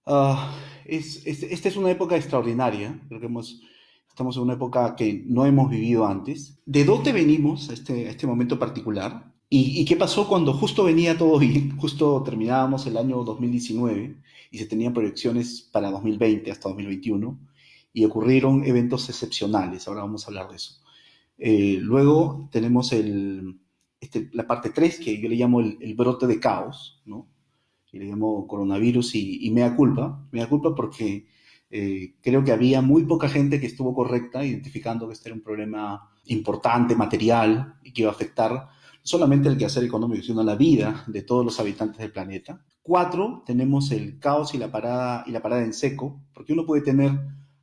Ah, esta es una época extraordinaria. Creo que estamos en una época que no hemos vivido antes. ¿De dónde venimos a este momento particular? ¿Y qué pasó cuando justo venía todo bien? Justo terminábamos el año 2019 y se tenían proyecciones para 2020 hasta 2021 y ocurrieron eventos excepcionales. Ahora vamos a hablar de eso. Luego tenemos la parte 3 que yo le llamo el brote de caos, ¿no? Y le llamo coronavirus y mea culpa porque creo que había muy poca gente que estuvo correcta identificando que este era un problema importante, material, y que iba a afectar no solamente el quehacer económico, sino la vida de todos los habitantes del planeta. 4, tenemos el caos y la parada en seco, porque uno puede tener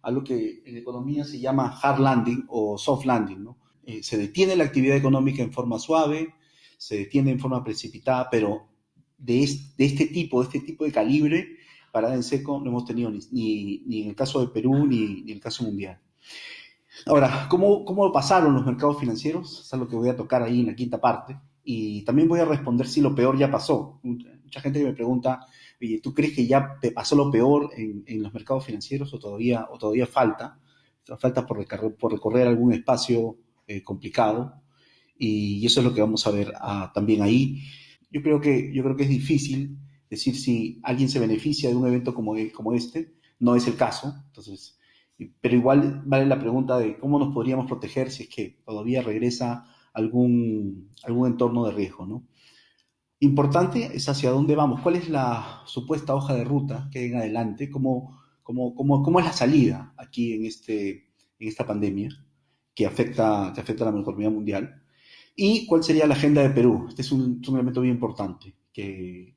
algo que en economía se llama hard landing o soft landing, ¿no? Se detiene la actividad económica en forma suave, se detiene en forma precipitada, pero de este tipo de calibre, parada en seco, no hemos tenido ni en el caso de Perú ni en el caso mundial. Ahora, ¿cómo pasaron los mercados financieros? Es algo que voy a tocar ahí en la quinta parte. Y también voy a responder si lo peor ya pasó. Mucha gente que me pregunta, oye, ¿tú crees que ya te pasó lo peor en los mercados financieros o todavía falta? Falta por recorrer algún espacio complicado. Y eso es lo que vamos a ver también ahí. Yo creo que es difícil decir si alguien se beneficia de un evento como este. No es el caso. Entonces, pero igual vale la pregunta de cómo nos podríamos proteger si es que todavía regresa algún entorno de riesgo, ¿no? Importante es hacia dónde vamos, cuál es la supuesta hoja de ruta que hay en adelante, cómo es la salida aquí en esta pandemia que afecta a la economía mundial y cuál sería la agenda de Perú. Este es un elemento bien importante que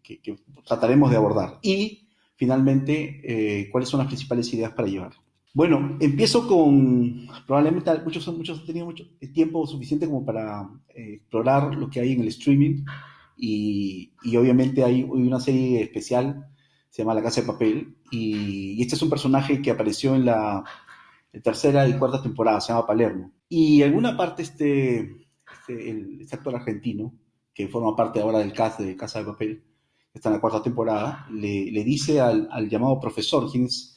trataremos de abordar. Y finalmente, cuáles son las principales ideas para llevar. Bueno, empiezo con, probablemente muchos han tenido mucho tiempo suficiente como para explorar lo que hay en el streaming y obviamente hay una serie especial, se llama La Casa de Papel, y este es un personaje que apareció en la tercera y cuarta temporada, se llama Palermo. Y en alguna parte este actor argentino, que forma parte ahora del cast de Casa de Papel, está en la cuarta temporada, le dice al llamado profesor, quien es,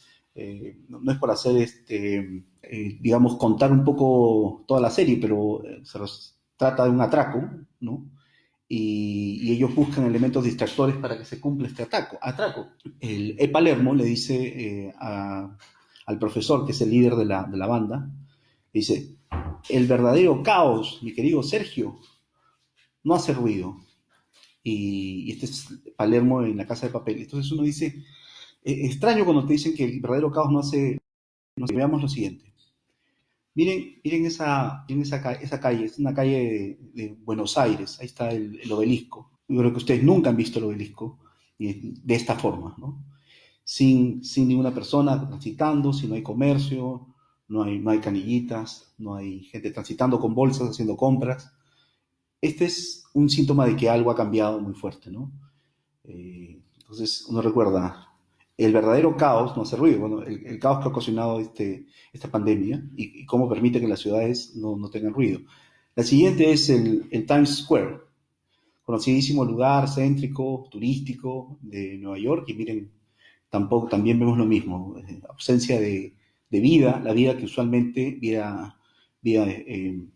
no es por hacer, digamos, contar un poco toda la serie, pero trata de un atraco, ¿no? Y ellos buscan elementos distractores para que se cumpla este atraco. El Palermo le dice al profesor, que es el líder de la banda, dice, el verdadero caos, mi querido Sergio, no hace ruido. Y este es Palermo en la Casa de Papel. Entonces uno dice, extraño cuando te dicen que el verdadero caos no hace... Veamos lo siguiente. Esa calle, es una calle de Buenos Aires, ahí está el obelisco. Yo creo que ustedes nunca han visto el obelisco de esta forma, ¿no? Sin ninguna persona transitando, si no hay comercio, no hay canillitas, no hay gente transitando con bolsas, haciendo compras. Este es un síntoma de que algo ha cambiado muy fuerte, ¿no? Entonces uno recuerda, el verdadero caos no hace ruido, bueno, el caos que ha ocasionado esta pandemia y cómo permite que las ciudades no tengan ruido. La siguiente es el Times Square, conocidísimo lugar céntrico, turístico de Nueva York, y miren, también vemos lo mismo, ausencia de vida, la vida que usualmente, vida de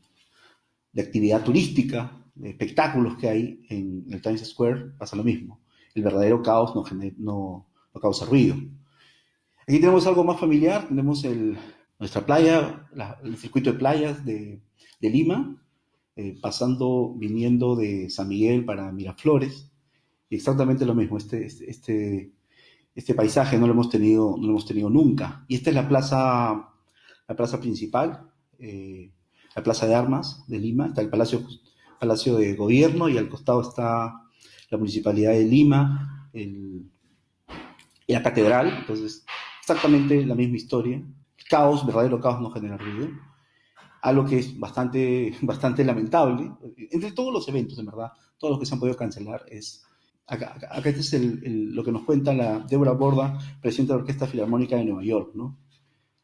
actividad turística, de espectáculos que hay en el Times Square, pasa lo mismo. El verdadero caos no causa ruido. Aquí tenemos algo más familiar, tenemos nuestra playa, el circuito de playas de Lima, viniendo de San Miguel para Miraflores, y exactamente lo mismo, este paisaje no lo hemos tenido nunca. Y esta es la plaza principal, la plaza de armas de Lima, está el Palacio de Gobierno y al costado está la Municipalidad de Lima y la Catedral, entonces exactamente la misma historia. El caos, verdadero caos no genera ruido, algo que es bastante lamentable. Entre todos los eventos, en verdad, todos los que se han podido cancelar, acá este es lo que nos cuenta la Débora Borda, presidenta de la Orquesta Filarmónica de Nueva York, ¿no?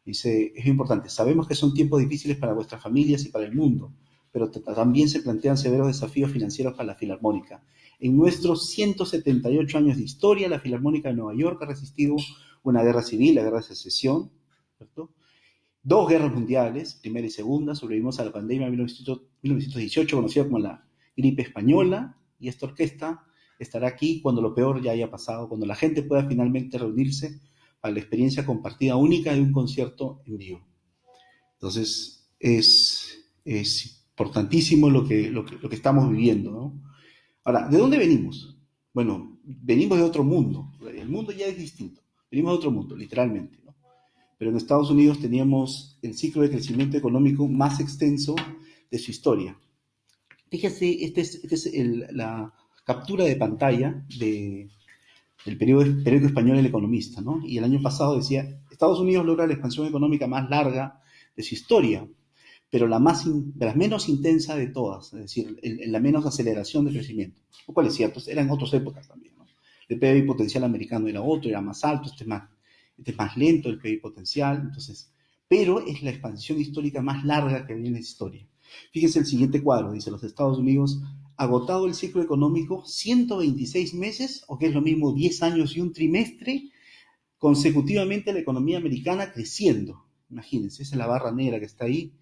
Dice, es importante, sabemos que son tiempos difíciles para vuestras familias y para el mundo, pero también se plantean severos desafíos financieros para la Filarmónica. En nuestros 178 años de historia, la Filarmónica de Nueva York ha resistido una guerra civil, la guerra de secesión, ¿cierto? Dos guerras mundiales, primera y segunda, sobrevivimos a la pandemia de 1918, conocida como la gripe española, y esta orquesta estará aquí cuando lo peor ya haya pasado, cuando la gente pueda finalmente reunirse para la experiencia compartida única de un concierto en vivo. Entonces, es importantísimo lo que estamos viviendo, ¿no? Ahora, ¿de dónde venimos? Bueno, venimos de otro mundo. El mundo ya es distinto. Venimos de otro mundo, literalmente, ¿no? Pero en Estados Unidos teníamos el ciclo de crecimiento económico más extenso de su historia. Fíjese, la captura de pantalla del periódico español El Economista, ¿no? Y el año pasado decía, Estados Unidos logra la expansión económica más larga de su historia, pero la menos intensa de todas, es decir, la menos aceleración de crecimiento. Lo cual es cierto, eran otras épocas también, ¿no? El PIB potencial americano era otro, era más alto, este es más lento, el PIB potencial, entonces, pero es la expansión histórica más larga que había en la historia. Fíjense el siguiente cuadro, dice los Estados Unidos, agotado el ciclo económico, 126 meses, o que es lo mismo, 10 años y un trimestre, consecutivamente la economía americana creciendo. Imagínense, esa es la barra negra que está ahí.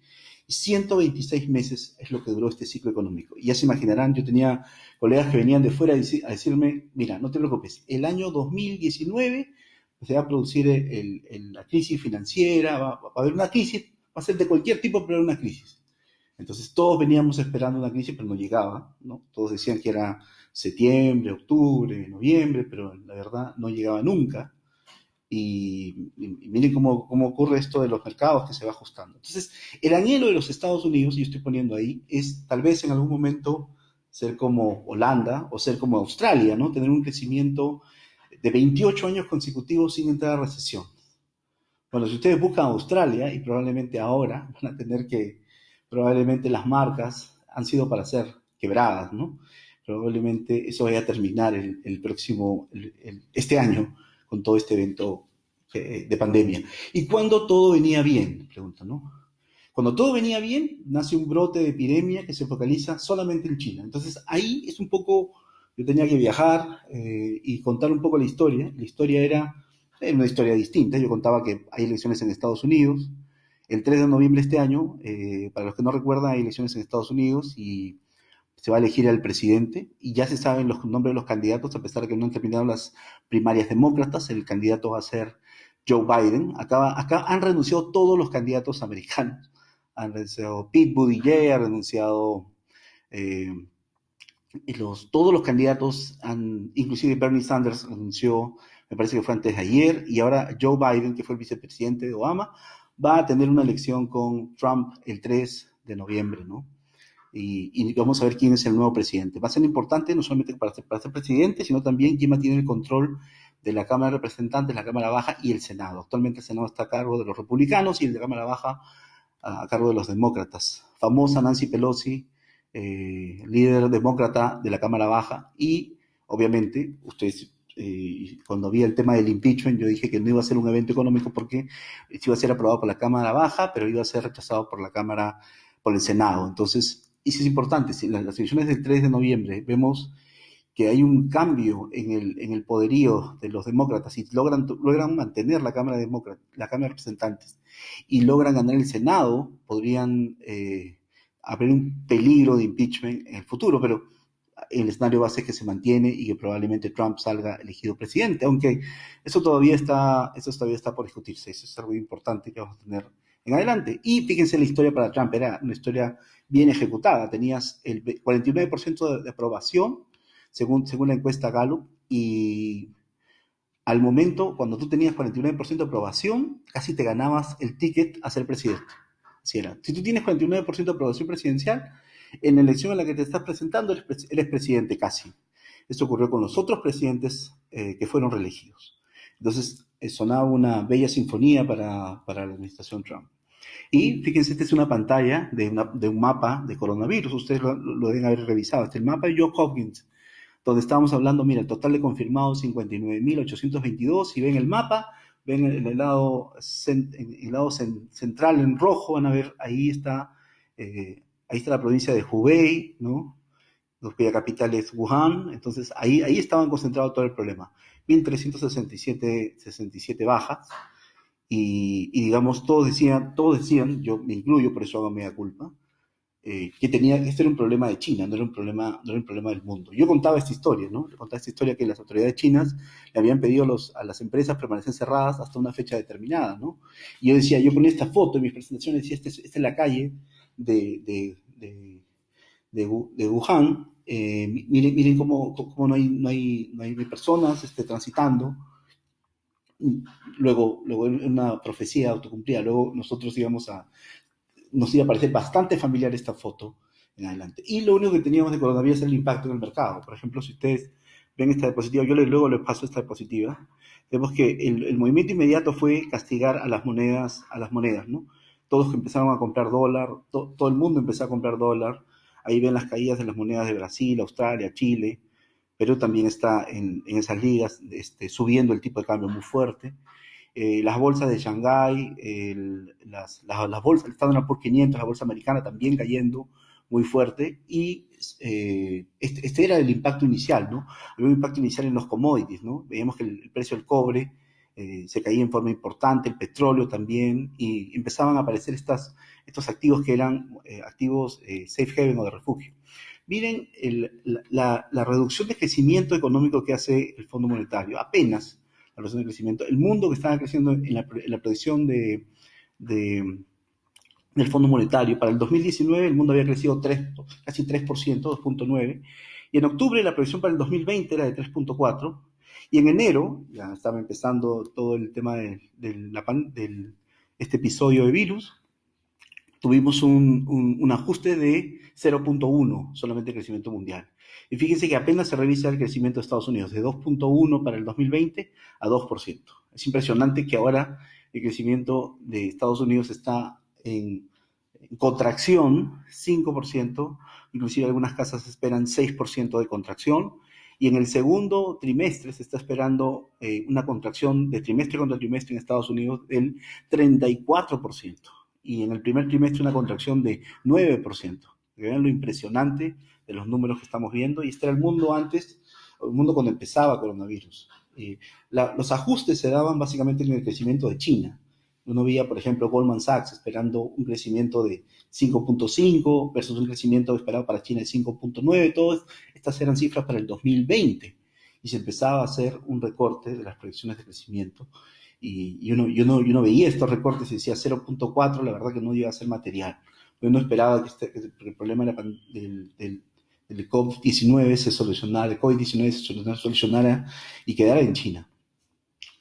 126 meses es lo que duró este ciclo económico. Y ya se imaginarán, yo tenía colegas que venían de fuera a decirme, mira, no te preocupes, el año 2019 se va a producir la crisis financiera, va a haber una crisis, va a ser de cualquier tipo, pero una crisis. Entonces todos veníamos esperando una crisis, pero no llegaba, ¿no? Todos decían que era septiembre, octubre, noviembre, pero la verdad no llegaba nunca. Y miren cómo ocurre esto de los mercados que se va ajustando. Entonces, el anhelo de los Estados Unidos, y estoy poniendo ahí, es tal vez en algún momento ser como Holanda o ser como Australia, ¿no? Tener un crecimiento de 28 años consecutivos sin entrar a recesión. Bueno, si ustedes buscan Australia, y probablemente ahora van a tener que, probablemente las marcas han sido para ser quebradas, ¿no? Probablemente eso vaya a terminar el próximo, este año, con todo este evento de pandemia. ¿Y cuando todo venía bien? Pregunta, ¿no? Cuando todo venía bien, nace un brote de epidemia que se focaliza solamente en China. Entonces ahí es un poco, yo tenía que viajar y contar un poco la historia. La historia era una historia distinta. Yo contaba que hay elecciones en Estados Unidos. El 3 de noviembre de este año, para los que no recuerdan, hay elecciones en Estados Unidos y se va a elegir al presidente y ya se saben los nombres de los candidatos, a pesar de que no han terminado las primarias demócratas. El candidato va a ser Joe Biden. Acá han renunciado todos los candidatos americanos. Han renunciado Pete Buttigieg, ha renunciado eh, todos los candidatos, inclusive Bernie Sanders renunció, me parece que fue antes de ayer, y ahora Joe Biden, que fue el vicepresidente de Obama, va a tener una elección con Trump el 3 de noviembre, ¿no? Y vamos a ver quién es el nuevo presidente. Va a ser importante no solamente para ser presidente, sino también quién mantiene el control de la Cámara de Representantes, la Cámara Baja y el Senado. Actualmente el Senado está a cargo de los republicanos y el de la Cámara Baja a cargo de los demócratas. Famosa Nancy Pelosi, líder demócrata de la Cámara Baja, y obviamente ustedes, cuando había el tema del impeachment, yo dije que no iba a ser un evento económico porque iba a ser aprobado por la Cámara Baja, pero iba a ser rechazado por el Senado. Entonces, eso es importante. Si las elecciones del 3 de noviembre vemos que hay un cambio en el poderío de los demócratas y logran mantener la Cámara de Representantes y logran ganar el Senado, podrían haber un peligro de impeachment en el futuro, pero el escenario base es que se mantiene y que probablemente Trump salga elegido presidente, aunque eso todavía está por discutirse. Eso es algo importante que vamos a tener en adelante. Y fíjense, la historia para Trump era una historia bien ejecutada. Tenías el 49% de aprobación, según la encuesta Gallup, y al momento, cuando tú tenías 49% de aprobación, casi te ganabas el ticket a ser presidente. Así era. Si tú tienes 49% de aprobación presidencial, en la elección en la que te estás presentando, eres presidente casi. Esto ocurrió con los otros presidentes que fueron reelegidos. Entonces, sonaba una bella sinfonía para la administración Trump. Y fíjense, esta es una pantalla de un mapa de coronavirus. Ustedes lo deben haber revisado. Este es el mapa de Johns Hopkins, donde estábamos hablando, mira, el total de confirmados 59.822. Si ven el mapa, ven en el lado central en rojo, van a ver, ahí está la provincia de Hubei, ¿no? cuya capital es Wuhan. Entonces ahí estaban concentrados todo el problema. 1.367 bajas, y digamos, todos decían, yo me incluyo, por eso hago media culpa, este era un problema de China, no era un problema del mundo. Yo contaba esta historia, ¿no? Le contaba esta historia que las autoridades chinas le habían pedido a las empresas permanecer cerradas hasta una fecha determinada, ¿no? Y yo decía, yo ponía esta foto en mis presentaciones, decía, esta es la calle de, de, de, de Wuhan. Miren cómo no hay personas transitando. Luego una profecía autocumplida. Luego nosotros nos iba a parecer bastante familiar esta foto en adelante. Y lo único que teníamos de coronavirus era el impacto en el mercado. Por ejemplo, si ustedes ven esta diapositiva, luego les paso esta diapositiva, vemos que el movimiento inmediato fue castigar a las monedas, ¿no? Todos empezaron a comprar dólar, todo el mundo empezó a comprar dólar. Ahí ven las caídas de las monedas de Brasil, Australia, Chile. Perú también está en esas ligas, subiendo el tipo de cambio muy fuerte. Las bolsas de Shanghái, las bolsas, el Standard Poor's 500, la bolsa americana también cayendo muy fuerte, y este era el impacto inicial, ¿no? Había un impacto inicial en los commodities, ¿no? Veíamos que el precio del cobre se caía en forma importante, el petróleo también, y empezaban a aparecer estos activos que eran activos safe haven o de refugio. Miren la reducción de crecimiento económico que hace el Fondo Monetario, apenas la reducción de crecimiento. El mundo que estaba creciendo en la predicción de, del Fondo Monetario, para el 2019 el mundo había crecido casi 3%, 2.9%, y en octubre la predicción para el 2020 era de 3.4%, y en enero, ya estaba empezando todo el tema de este episodio de virus, tuvimos un ajuste de 0.1 solamente el crecimiento mundial. Y fíjense que apenas se revisa el crecimiento de Estados Unidos, de 2.1 para el 2020 a 2%. Es impresionante que ahora el crecimiento de Estados Unidos está en contracción, 5%, inclusive algunas casas esperan 6% de contracción, y en el segundo trimestre se está esperando una contracción de trimestre contra trimestre en Estados Unidos del 34%, y en el primer trimestre una contracción de 9%. Vean lo impresionante de los números que estamos viendo, y este era el mundo antes, el mundo cuando empezaba coronavirus. Los ajustes se daban básicamente en el crecimiento de China. Uno veía, por ejemplo, Goldman Sachs esperando un crecimiento de 5.5 versus un crecimiento esperado para China de 5.9. Todas estas eran cifras para el 2020, y se empezaba a hacer un recorte de las proyecciones de crecimiento. Y uno veía estos recortes y decía 0.4, la verdad que no iba a ser material. Uno esperaba que el problema del COVID-19 se solucionara y quedara en China.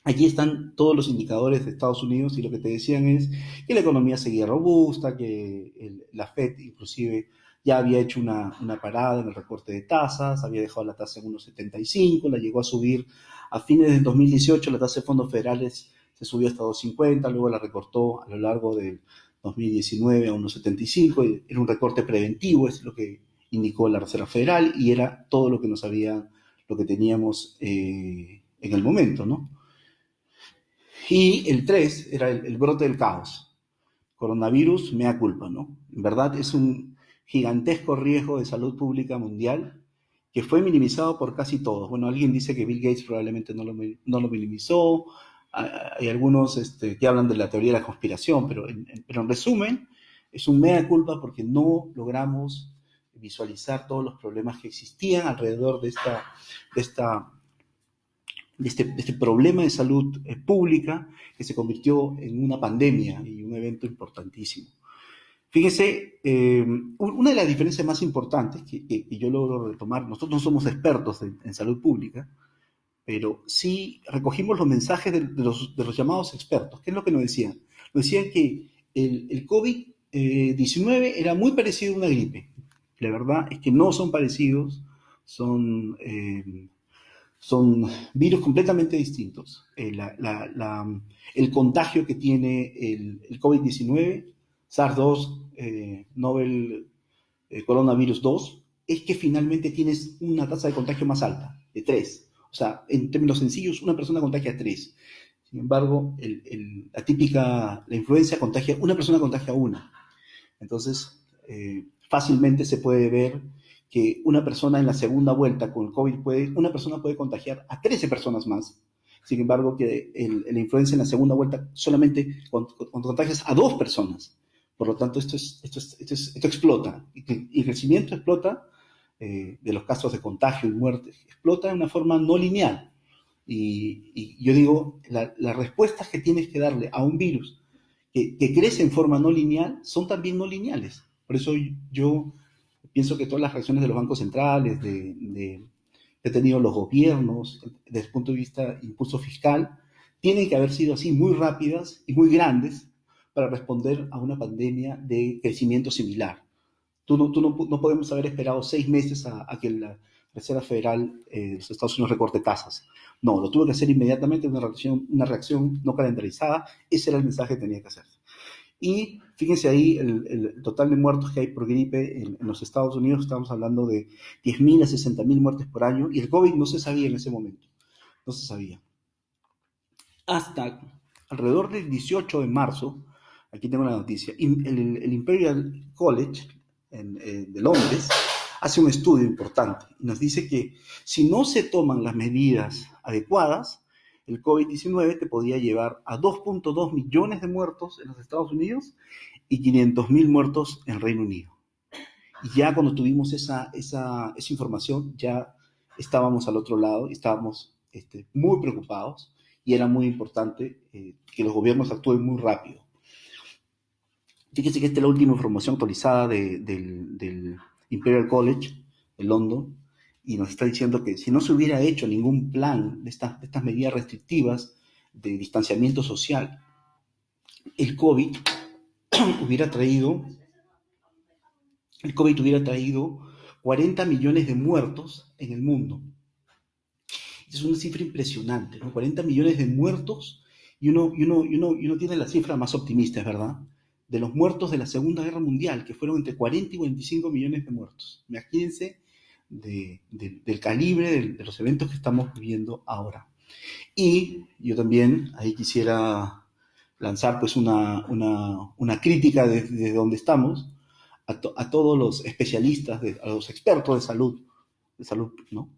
Aquí están todos los indicadores de Estados Unidos, y lo que te decían es que la economía seguía robusta, que la Fed inclusive ya había hecho una parada en el recorte de tasas, había dejado la tasa en 1.75, la llegó a subir a fines del 2018, la tasa de fondos federales se subió hasta 2.50, luego la recortó a lo largo del 2019 a 1.75, era un recorte preventivo, es lo que indicó la Reserva Federal, y era todo lo que teníamos en el momento, ¿no? Y el 3 era el brote del caos. Coronavirus, mea culpa, ¿no? En verdad es un gigantesco riesgo de salud pública mundial que fue minimizado por casi todos. Bueno, alguien dice que Bill Gates probablemente no lo minimizó. Hay algunos que hablan de la teoría de la conspiración, pero en resumen, es un mea culpa porque no logramos visualizar todos los problemas que existían alrededor de este problema de salud pública, que se convirtió en una pandemia y un evento importantísimo. Fíjese, una de las diferencias más importantes que yo logro retomar, nosotros no somos expertos en salud pública, pero sí recogimos los mensajes de los llamados expertos. ¿Qué es lo que nos decían? Nos decían que el COVID-19 era muy parecido a una gripe. La verdad es que no son parecidos, son virus completamente distintos. El contagio que tiene el COVID-19, SARS-2, Novel Coronavirus 2, es que finalmente tienes una tasa de contagio más alta, de 3. O sea, en términos sencillos, una persona contagia 3. Sin embargo, la influenza una persona contagia 1. Entonces, fácilmente se puede ver que una persona en la segunda vuelta con el COVID una persona puede contagiar a 13 personas más. Sin embargo, que la influenza en la segunda vuelta solamente cuando contagias a 2 personas. Por lo tanto, esto explota. Y el crecimiento explota de los casos de contagio y muerte. Explota de una forma no lineal. Y yo digo, las respuestas que tienes que darle a un virus que crece en forma no lineal son también no lineales. Por eso yo pienso que todas las reacciones de los bancos centrales, que han tenido los gobiernos, desde el punto de vista de impulso fiscal, tienen que haber sido así muy rápidas y muy grandes para responder a una pandemia de crecimiento similar. No podemos haber esperado 6 meses a que la Reserva Federal de los Estados Unidos recorte tasas. No, lo tuvo que hacer inmediatamente, una reacción no calendarizada. Ese era el mensaje que tenía que hacer. Y fíjense ahí el total de muertos que hay por gripe en los Estados Unidos. Estamos hablando de 10.000 a 60.000 muertes por año. Y el COVID no se sabía en ese momento. No se sabía. Hasta alrededor del 18 de marzo, aquí tengo la noticia, el Imperial College de Londres hace un estudio importante y nos dice que si no se toman las medidas adecuadas, el COVID-19 te podía llevar a 2.2 millones de muertos en los Estados Unidos y 500.000 muertos en Reino Unido. Y ya cuando tuvimos esa información, ya estábamos al otro lado, estábamos muy preocupados y era muy importante que los gobiernos actúen muy rápido. Fíjense que esta es la última información actualizada del Imperial College de London y nos está diciendo que si no se hubiera hecho ningún plan de estas medidas restrictivas de distanciamiento social, el COVID hubiera traído 40 millones de muertos en el mundo. Es una cifra impresionante, ¿no? 40 millones de muertos y uno tiene la cifra más optimista, es verdad, de los muertos de la Segunda Guerra Mundial, que fueron entre 40 y 45 millones de muertos. Imagínense del calibre de los eventos que estamos viviendo ahora. Y yo también ahí quisiera lanzar pues una crítica desde donde estamos a todos los especialistas, a los expertos de salud, ¿no?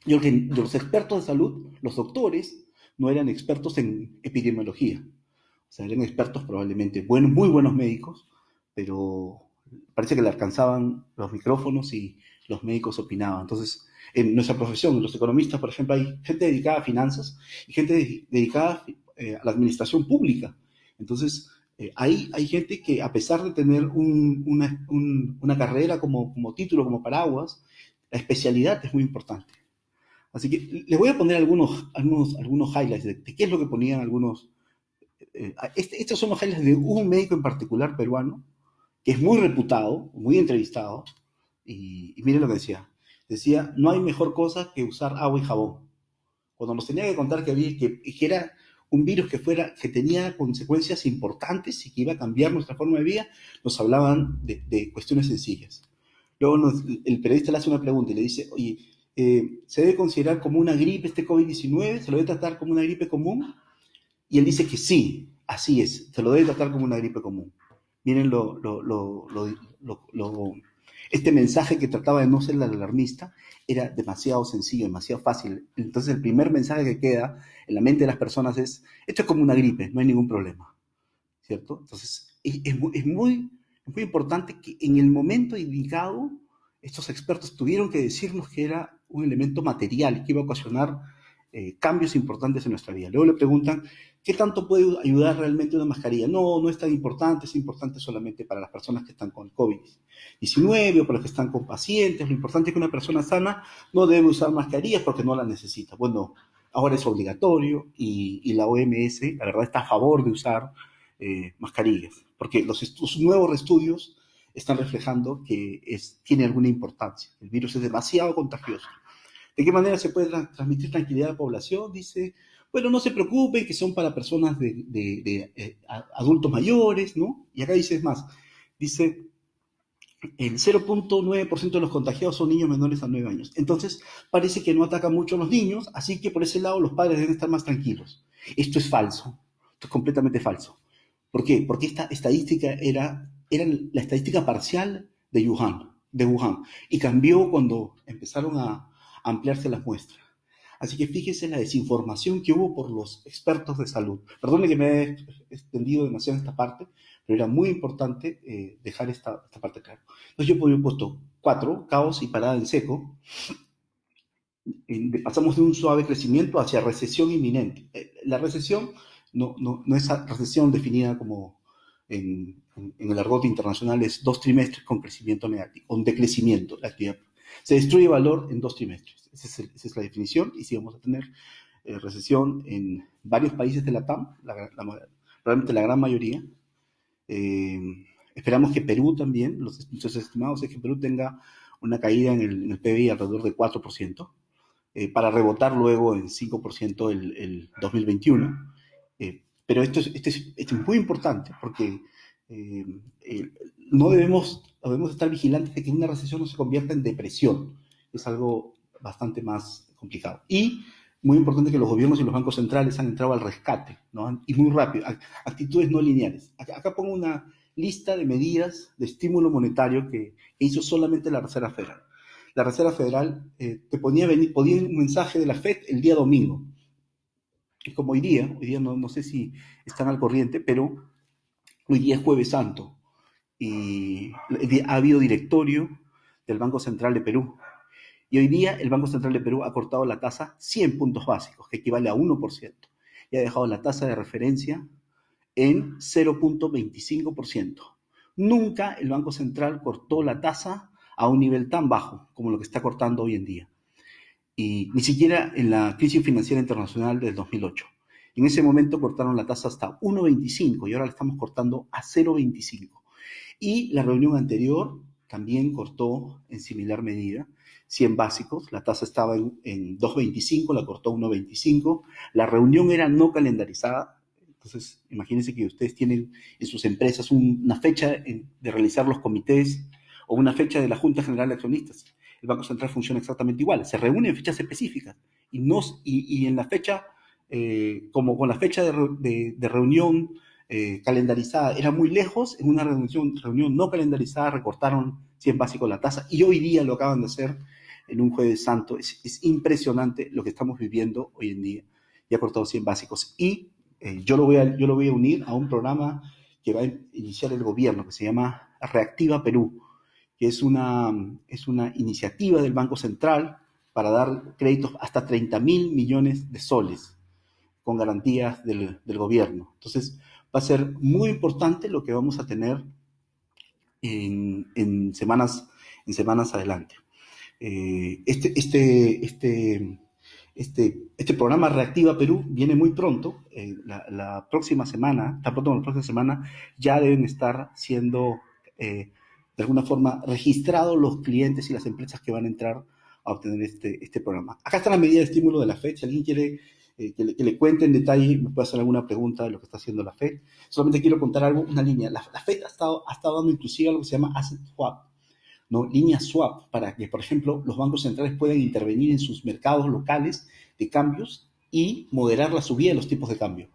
Yo creo que los expertos de salud, los doctores, no eran expertos en epidemiología. O sea, eran expertos probablemente, muy buenos médicos, pero parece que le alcanzaban los micrófonos y los médicos opinaban. Entonces, en nuestra profesión, los economistas, por ejemplo, hay gente dedicada a finanzas y gente dedicada a la administración pública. Entonces, hay gente que a pesar de tener una carrera como título, como paraguas, la especialidad es muy importante. Así que les voy a poner algunos highlights de qué es lo que ponían algunos. Estos son los highlights de un médico en particular peruano, que es muy reputado, muy entrevistado, y miren lo que decía. Decía, no hay mejor cosa que usar agua y jabón. Cuando nos tenía que contar que era un virus que tenía consecuencias importantes y que iba a cambiar nuestra forma de vida, nos hablaban de cuestiones sencillas. Luego el periodista le hace una pregunta y le dice, oye, ¿se debe considerar como una gripe este COVID-19? ¿Se lo debe tratar como una gripe común? Y él dice que sí, así es, se lo debe tratar como una gripe común. Miren este mensaje que trataba de no ser alarmista era demasiado sencillo, demasiado fácil. Entonces el primer mensaje que queda en la mente de las personas es, esto es como una gripe, no hay ningún problema, ¿cierto? Entonces es muy importante que en el momento indicado estos expertos tuvieron que decirnos que era un elemento material que iba a ocasionar cambios importantes en nuestra vida. Luego le preguntan, ¿qué tanto puede ayudar realmente una mascarilla? No es tan importante, es importante solamente para las personas que están con COVID-19 o para los que están con pacientes. Lo importante es que una persona sana no debe usar mascarillas porque no la necesita. Bueno, ahora es obligatorio y la OMS, la verdad, está a favor de usar mascarillas, porque los nuevos estudios están reflejando que tiene alguna importancia. El virus es demasiado contagioso. ¿De qué manera se puede transmitir tranquilidad a la población? Dice, bueno, no se preocupen, que son para personas de adultos mayores, ¿no? Y acá dice más, dice, el 0.9% de los contagiados son niños menores a 9 años. Entonces, parece que no ataca mucho a los niños, así que por ese lado los padres deben estar más tranquilos. Esto es falso, esto es completamente falso. ¿Por qué? Porque esta estadística era la estadística parcial de Wuhan. de Wuhan, y cambió cuando empezaron a ampliarse las muestras. Así que fíjese la desinformación que hubo por los expertos de salud. Perdone que me he extendido demasiado en esta parte, pero era muy importante dejar esta parte clara. Entonces yo he puesto 4, caos y parada en seco. Pasamos de un suave crecimiento hacia recesión inminente. La recesión no es recesión definida como en el argot internacional, es 2 trimestres con crecimiento negativo, con decrecimiento de la actividad. Se destruye valor en 2 trimestres. Esa es la definición, y si vamos a tener recesión en varios países de la TAM, probablemente la gran mayoría. Esperamos que Perú también, nuestros estimados es que Perú tenga una caída en el PBI alrededor de 4%. Para rebotar luego en 5% el 2021. Pero esto es muy importante porque eh, eh, no debemos estar vigilantes de que una recesión no se convierta en depresión. Es algo bastante más complicado. Y muy importante que los gobiernos y los bancos centrales han entrado al rescate, ¿no? Y muy rápido. Actitudes no lineales. Acá pongo una lista de medidas de estímulo monetario que hizo solamente la Reserva Federal. La Reserva Federal te ponía un mensaje de la FED el día domingo. Y como hoy día no sé si están al corriente, pero hoy día es Jueves Santo y ha habido directorio del Banco Central de Perú. Y hoy día el Banco Central de Perú ha cortado la tasa 100 puntos básicos, que equivale a 1%, y ha dejado la tasa de referencia en 0.25%. Nunca el Banco Central cortó la tasa a un nivel tan bajo como lo que está cortando hoy en día. Y ni siquiera en la crisis financiera internacional del 2008. En ese momento cortaron la tasa hasta 1.25 y ahora la estamos cortando a 0.25. Y la reunión anterior también cortó en similar medida 100 básicos, la tasa estaba en 2.25, la cortó a 1.25, la reunión era no calendarizada. Entonces, imagínense que ustedes tienen en sus empresas una fecha de realizar los comités o una fecha de la Junta General de Accionistas. El Banco Central funciona exactamente igual, se reúne en fechas específicas y en la fecha, como con la fecha de reunión calendarizada era muy lejos, en una reunión no calendarizada recortaron 100 básicos la tasa y hoy día lo acaban de hacer en un Jueves Santo. Es impresionante lo que estamos viviendo hoy en día. Ya ha cortado 100 básicos y yo lo voy a unir a un programa que va a iniciar el gobierno que se llama Reactiva Perú, que es una iniciativa del Banco Central para dar créditos hasta 30.000 millones de soles con garantías del gobierno. Entonces, va a ser muy importante lo que vamos a tener en semanas adelante. Este programa Reactiva Perú viene muy pronto. La próxima semana, tan pronto como la próxima semana, ya deben estar siendo de alguna forma registrados los clientes y las empresas que van a entrar a obtener este programa. Acá está la medida de estímulo de la FED. Si alguien quiere que le cuente en detalle, me puede hacer alguna pregunta de lo que está haciendo la FED. Solamente quiero contar algo, una línea. La FED ha estado dando inclusive algo que se llama asset swap, ¿no? Línea swap, para que, por ejemplo, los bancos centrales puedan intervenir en sus mercados locales de cambios y moderar la subida de los tipos de cambio.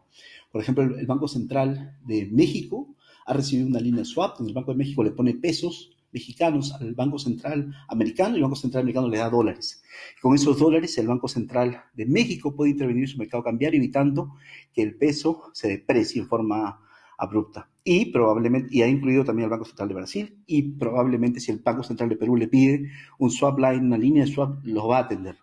Por ejemplo, el Banco Central de México ha recibido una línea swap, donde el Banco de México le pone pesos mexicanos al Banco Central americano y el Banco Central americano le da dólares. Con esos dólares, el Banco Central de México puede intervenir en su mercado cambiario, evitando que el peso se deprecie en forma abrupta. Y probablemente, y ha incluido también el Banco Central de Brasil, y probablemente si el Banco Central de Perú le pide un swap line, una línea de swap, lo va a atender.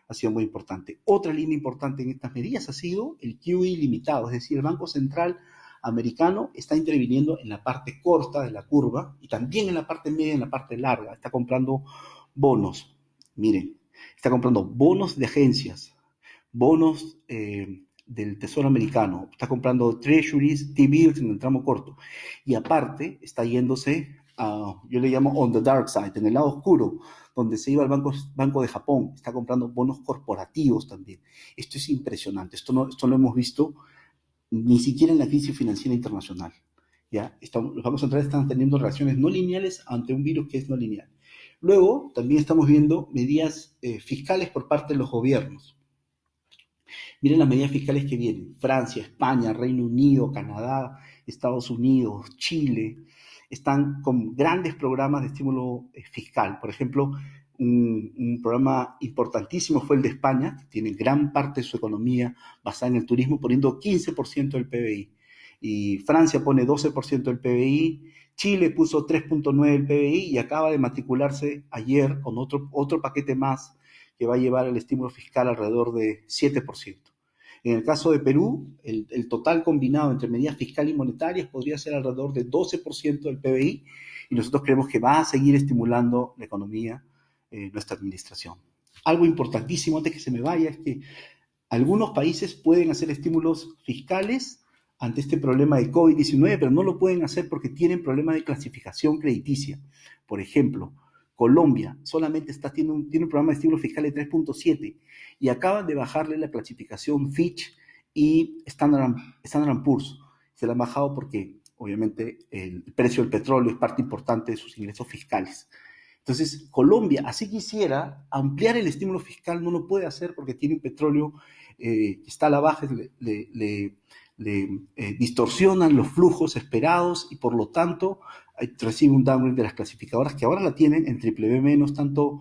Ha sido muy importante. Otra línea importante en estas medidas ha sido el QE limitado, es decir, el Banco Central americano está interviniendo en la parte corta de la curva y también en la parte media y en la parte larga. Está comprando bonos. Miren, está comprando bonos de agencias, bonos del Tesoro americano, está comprando treasuries, T-bills en el tramo corto. Y aparte está yéndose yo le llamo on the dark side, en el lado oscuro, donde se iba al Banco de Japón, está comprando bonos corporativos también. Esto es impresionante, esto no lo hemos visto ni siquiera en la crisis financiera internacional. ¿Ya? Los bancos centrales están teniendo reacciones no lineales ante un virus que es no lineal. Luego, también estamos viendo medidas fiscales por parte de los gobiernos. Miren las medidas fiscales que vienen. Francia, España, Reino Unido, Canadá, Estados Unidos, Chile. están con grandes programas de estímulo fiscal. Por ejemplo, un programa importantísimo fue el de España, que tiene gran parte de su economía basada en el turismo, poniendo 15% del PBI. Y Francia pone 12% del PBI, Chile puso 3.9% del PBI y acaba de matricularse ayer con otro paquete más que va a llevar el estímulo fiscal alrededor de 7%. En el caso de Perú, el total combinado entre medidas fiscales y monetarias podría ser alrededor de 12% del PBI y nosotros creemos que va a seguir estimulando la economía nuestra administración. Algo importantísimo antes que se me vaya es que algunos países pueden hacer estímulos fiscales ante este problema de COVID-19, pero no lo pueden hacer porque tienen problemas de clasificación crediticia. Por ejemplo, Colombia solamente tiene un programa de estímulo fiscal de 3.7 y acaban de bajarle la clasificación Fitch y Standard Poor's. Se la han bajado porque obviamente el precio del petróleo es parte importante de sus ingresos fiscales. Entonces, Colombia, así quisiera ampliar el estímulo fiscal, no lo puede hacer porque tiene un petróleo que está a la baja, le distorsionan los flujos esperados y por lo tanto recibe un downgrade de las clasificadoras que ahora la tienen en BBB-, tanto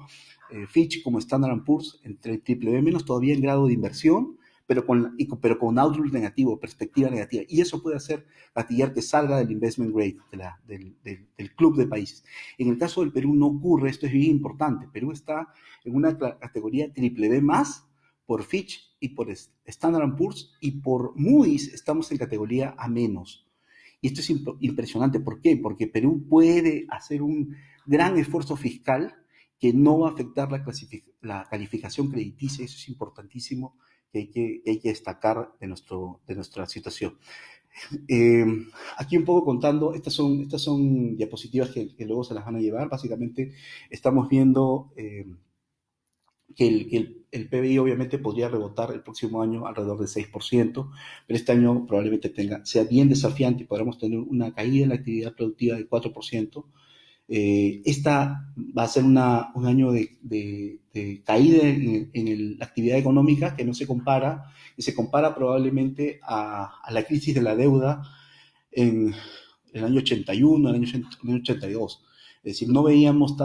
Fitch como Standard Poor's, entre BBB- todavía en grado de inversión, pero con outlook negativo, perspectiva negativa. Y eso puede hacer gatillar que salga del investment grade, del club de países. En el caso del Perú no ocurre, esto es bien importante. Perú está en una categoría BBB+, por Fitch y por Standard Poor's, y por Moody's estamos en categoría A-. Y esto es impresionante. ¿Por qué? Porque Perú puede hacer un gran esfuerzo fiscal que no va a afectar la calificación crediticia. Eso es importantísimo que hay que destacar de nuestra situación. Aquí un poco contando, estas son diapositivas que luego se las van a llevar. Básicamente estamos viendo que el PBI obviamente podría rebotar el próximo año alrededor del 6%, pero este año probablemente sea bien desafiante y podremos tener una caída en la actividad productiva del 4%. Esta va a ser un año de caída en la actividad económica que no se compara, y se compara probablemente a la crisis de la deuda en el año 81, el año 82. Es decir, no veíamos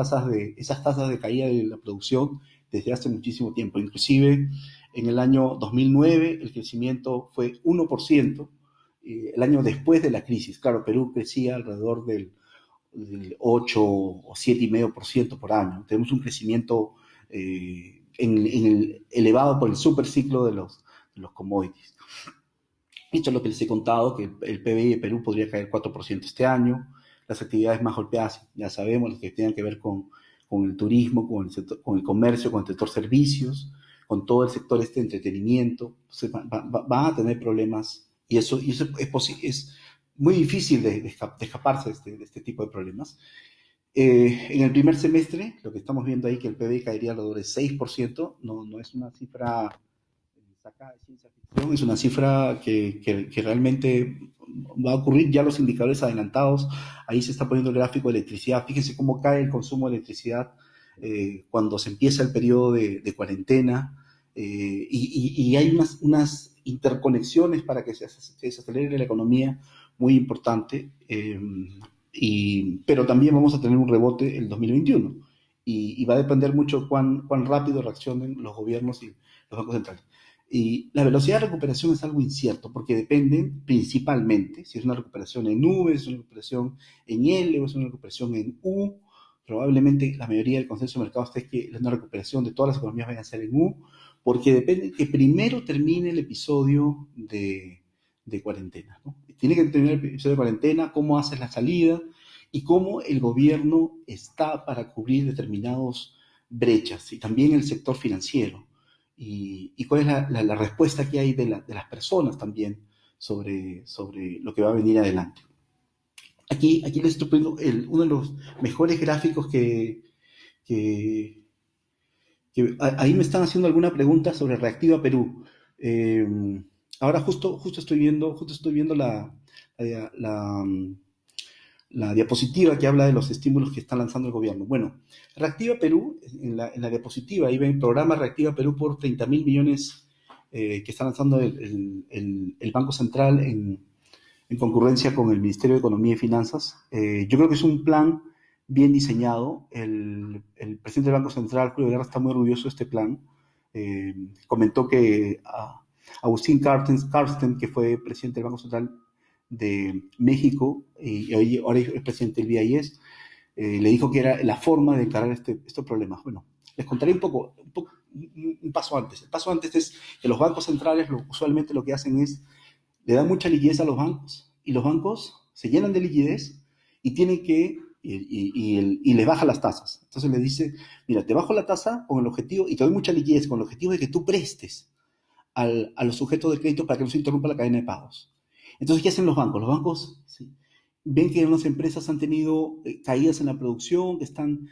esas tasas de caída de la producción desde hace muchísimo tiempo. Inclusive en el año 2009 el crecimiento fue 1%, el año después de la crisis. Claro, Perú crecía alrededor del 8 o 7,5% por año. Tenemos un crecimiento elevado por el superciclo de los commodities. Esto es lo que les he contado, que el PBI de Perú podría caer 4% este año. Las actividades más golpeadas, ya sabemos, las que tengan que ver con el turismo, con el comercio, con el sector servicios, con todo el sector de entretenimiento. Entonces, van a tener problemas y eso es muy difícil de escaparse de este tipo de problemas. En el primer semestre, lo que estamos viendo ahí, que el PBI caería alrededor de 6%, no es una cifra sacada de ciencia ficción, es una cifra que realmente va a ocurrir. Ya los indicadores adelantados, ahí se está poniendo el gráfico de electricidad. Fíjense cómo cae el consumo de electricidad cuando se empieza el periodo de cuarentena, y hay unas interconexiones para que se acelere la economía muy importante, pero también vamos a tener un rebote el 2021 y va a depender mucho cuán rápido reaccionen los gobiernos y los bancos centrales. Y la velocidad de recuperación es algo incierto porque depende principalmente si es una recuperación en V, si es una recuperación en L o es una recuperación en U. Probablemente la mayoría del consenso de mercado es que una recuperación de todas las economías vaya a ser en U, porque depende que primero termine el episodio de cuarentena, ¿no? Tiene que terminar el episodio de cuarentena, cómo haces la salida y cómo el gobierno está para cubrir determinadas brechas y también el sector financiero. Y cuál es la respuesta que hay de las personas también sobre lo que va a venir adelante. Aquí les estoy poniendo uno de los mejores gráficos que ahí me están haciendo alguna pregunta sobre Reactiva Perú. Ahora justo estoy viendo la diapositiva que habla de los estímulos que está lanzando el gobierno. Bueno, Reactiva Perú, en la diapositiva, ahí ven programa Reactiva Perú por 30.000 millones que está lanzando el Banco Central en concurrencia con el Ministerio de Economía y Finanzas. Yo creo que es un plan bien diseñado. El presidente del Banco Central, Julio Guerra, está muy orgulloso de este plan. Comentó que Agustín Carsten, que fue presidente del Banco Central de México y ahora es presidente del BIS, le dijo que era la forma de encarar estos problemas. Bueno, les contaré un paso antes. El paso antes es que los bancos centrales usualmente lo que hacen es le dan mucha liquidez a los bancos y los bancos se llenan de liquidez y tienen que y les baja las tasas. Entonces le dice, mira, te bajo la tasa con el objetivo y te doy mucha liquidez con el objetivo de que tú prestes a los sujetos de crédito para que no se interrumpa la cadena de pagos. Entonces, ¿qué hacen los bancos? Los bancos sí, ven que unas empresas han tenido caídas en la producción, que están,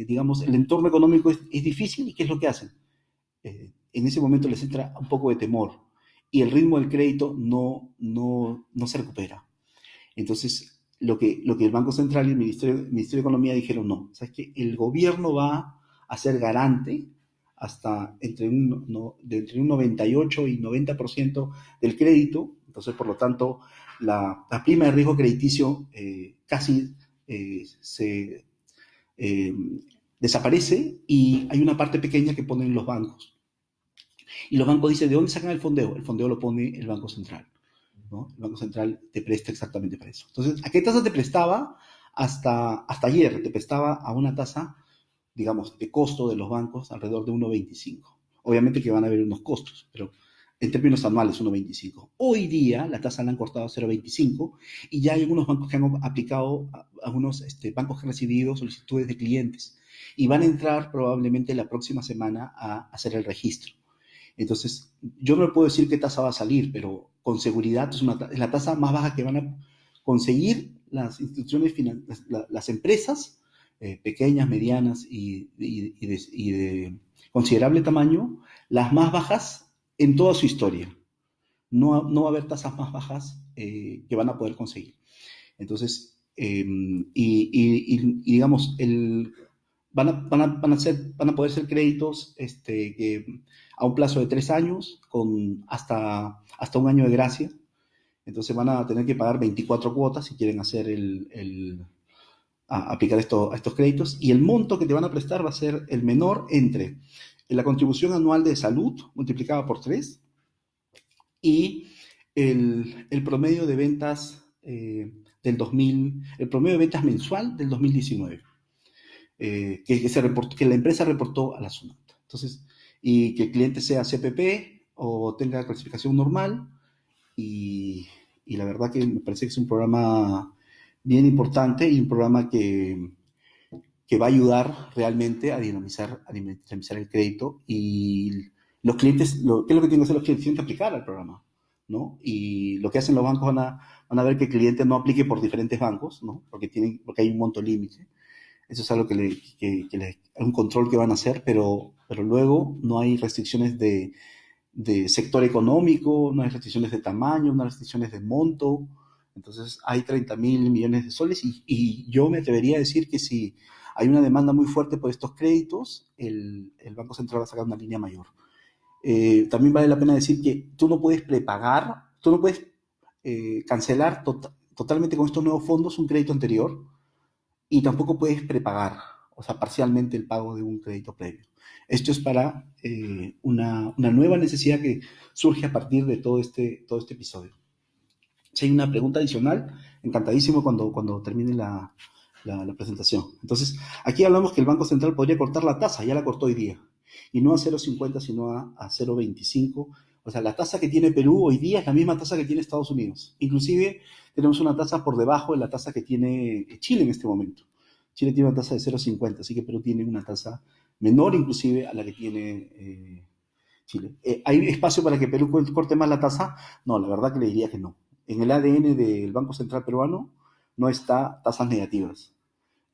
digamos, el entorno económico es difícil y ¿qué es lo que hacen? En ese momento les entra un poco de temor y el ritmo del crédito no se recupera. Entonces, lo que el Banco Central y el Ministerio de Economía dijeron, no, ¿sabes qué? El gobierno va a ser garante hasta entre entre un 98 y 90% del crédito. Entonces, por lo tanto, la prima de riesgo crediticio casi se desaparece y hay una parte pequeña que ponen los bancos. Y los bancos dicen, ¿de dónde sacan el fondeo? El fondeo lo pone el Banco Central, ¿no? El Banco Central te presta exactamente para eso. Entonces, ¿a qué tasa te prestaba? Hasta ayer te prestaba a una tasa, digamos, de costo de los bancos alrededor de 1,25. Obviamente que van a haber unos costos, pero en términos anuales 1,25. Hoy día la tasa la han cortado a 0,25 y ya hay algunos bancos que han aplicado, algunos bancos que han recibido solicitudes de clientes y van a entrar probablemente la próxima semana a hacer el registro. Entonces, yo no le puedo decir qué tasa va a salir, pero con seguridad es la tasa más baja que van a conseguir las instituciones, las empresas pequeñas, medianas y de considerable tamaño, las más bajas en toda su historia. No va a haber tasas más bajas que van a poder conseguir. Entonces, digamos, van a poder ser créditos a un plazo de 3 años con hasta un año de gracia. Entonces van a tener que pagar 24 cuotas si quieren hacer aplicar a estos créditos. Y el monto que te van a prestar va a ser el menor entre la contribución anual de salud multiplicada por 3 y el promedio de ventas el promedio de ventas mensual del 2019. Que la empresa reportó a la SUNAT. Entonces, y que el cliente sea CPP o tenga clasificación normal. Y la verdad que me parece que es un programa bien importante y un programa que va a ayudar realmente a dinamizar el crédito. Y los clientes, ¿qué es lo que tienen que hacer los clientes? Tienen que aplicar al programa, ¿no? Y lo que hacen los bancos van a ver que el cliente no aplique por diferentes bancos, ¿no? Porque hay un monto límite. Eso es algo un control que van a hacer, pero luego no hay restricciones de sector económico, no hay restricciones de tamaño, no hay restricciones de monto. Entonces hay 30.000 millones de soles y yo me atrevería a decir que si hay una demanda muy fuerte por estos créditos, el Banco Central va a sacar una línea mayor. También vale la pena decir que tú no puedes prepagar, tú no puedes cancelar totalmente con estos nuevos fondos un crédito anterior y tampoco puedes prepagar, o sea, parcialmente el pago de un crédito previo. Esto es para una nueva necesidad que surge a partir de todo este episodio. Si hay una pregunta adicional, encantadísimo cuando termine la presentación. Entonces, aquí hablamos que el Banco Central podría cortar la tasa, ya la cortó hoy día, y no a 0,50, sino a 0,25. O sea, la tasa que tiene Perú hoy día es la misma tasa que tiene Estados Unidos. Inclusive tenemos una tasa por debajo de la tasa que tiene Chile en este momento. Chile tiene una tasa de 0,50, así que Perú tiene una tasa menor inclusive a la que tiene Chile. ¿Hay espacio para que Perú corte más la tasa? No, la verdad que le diría que no. En el ADN del Banco Central peruano no está tasas negativas.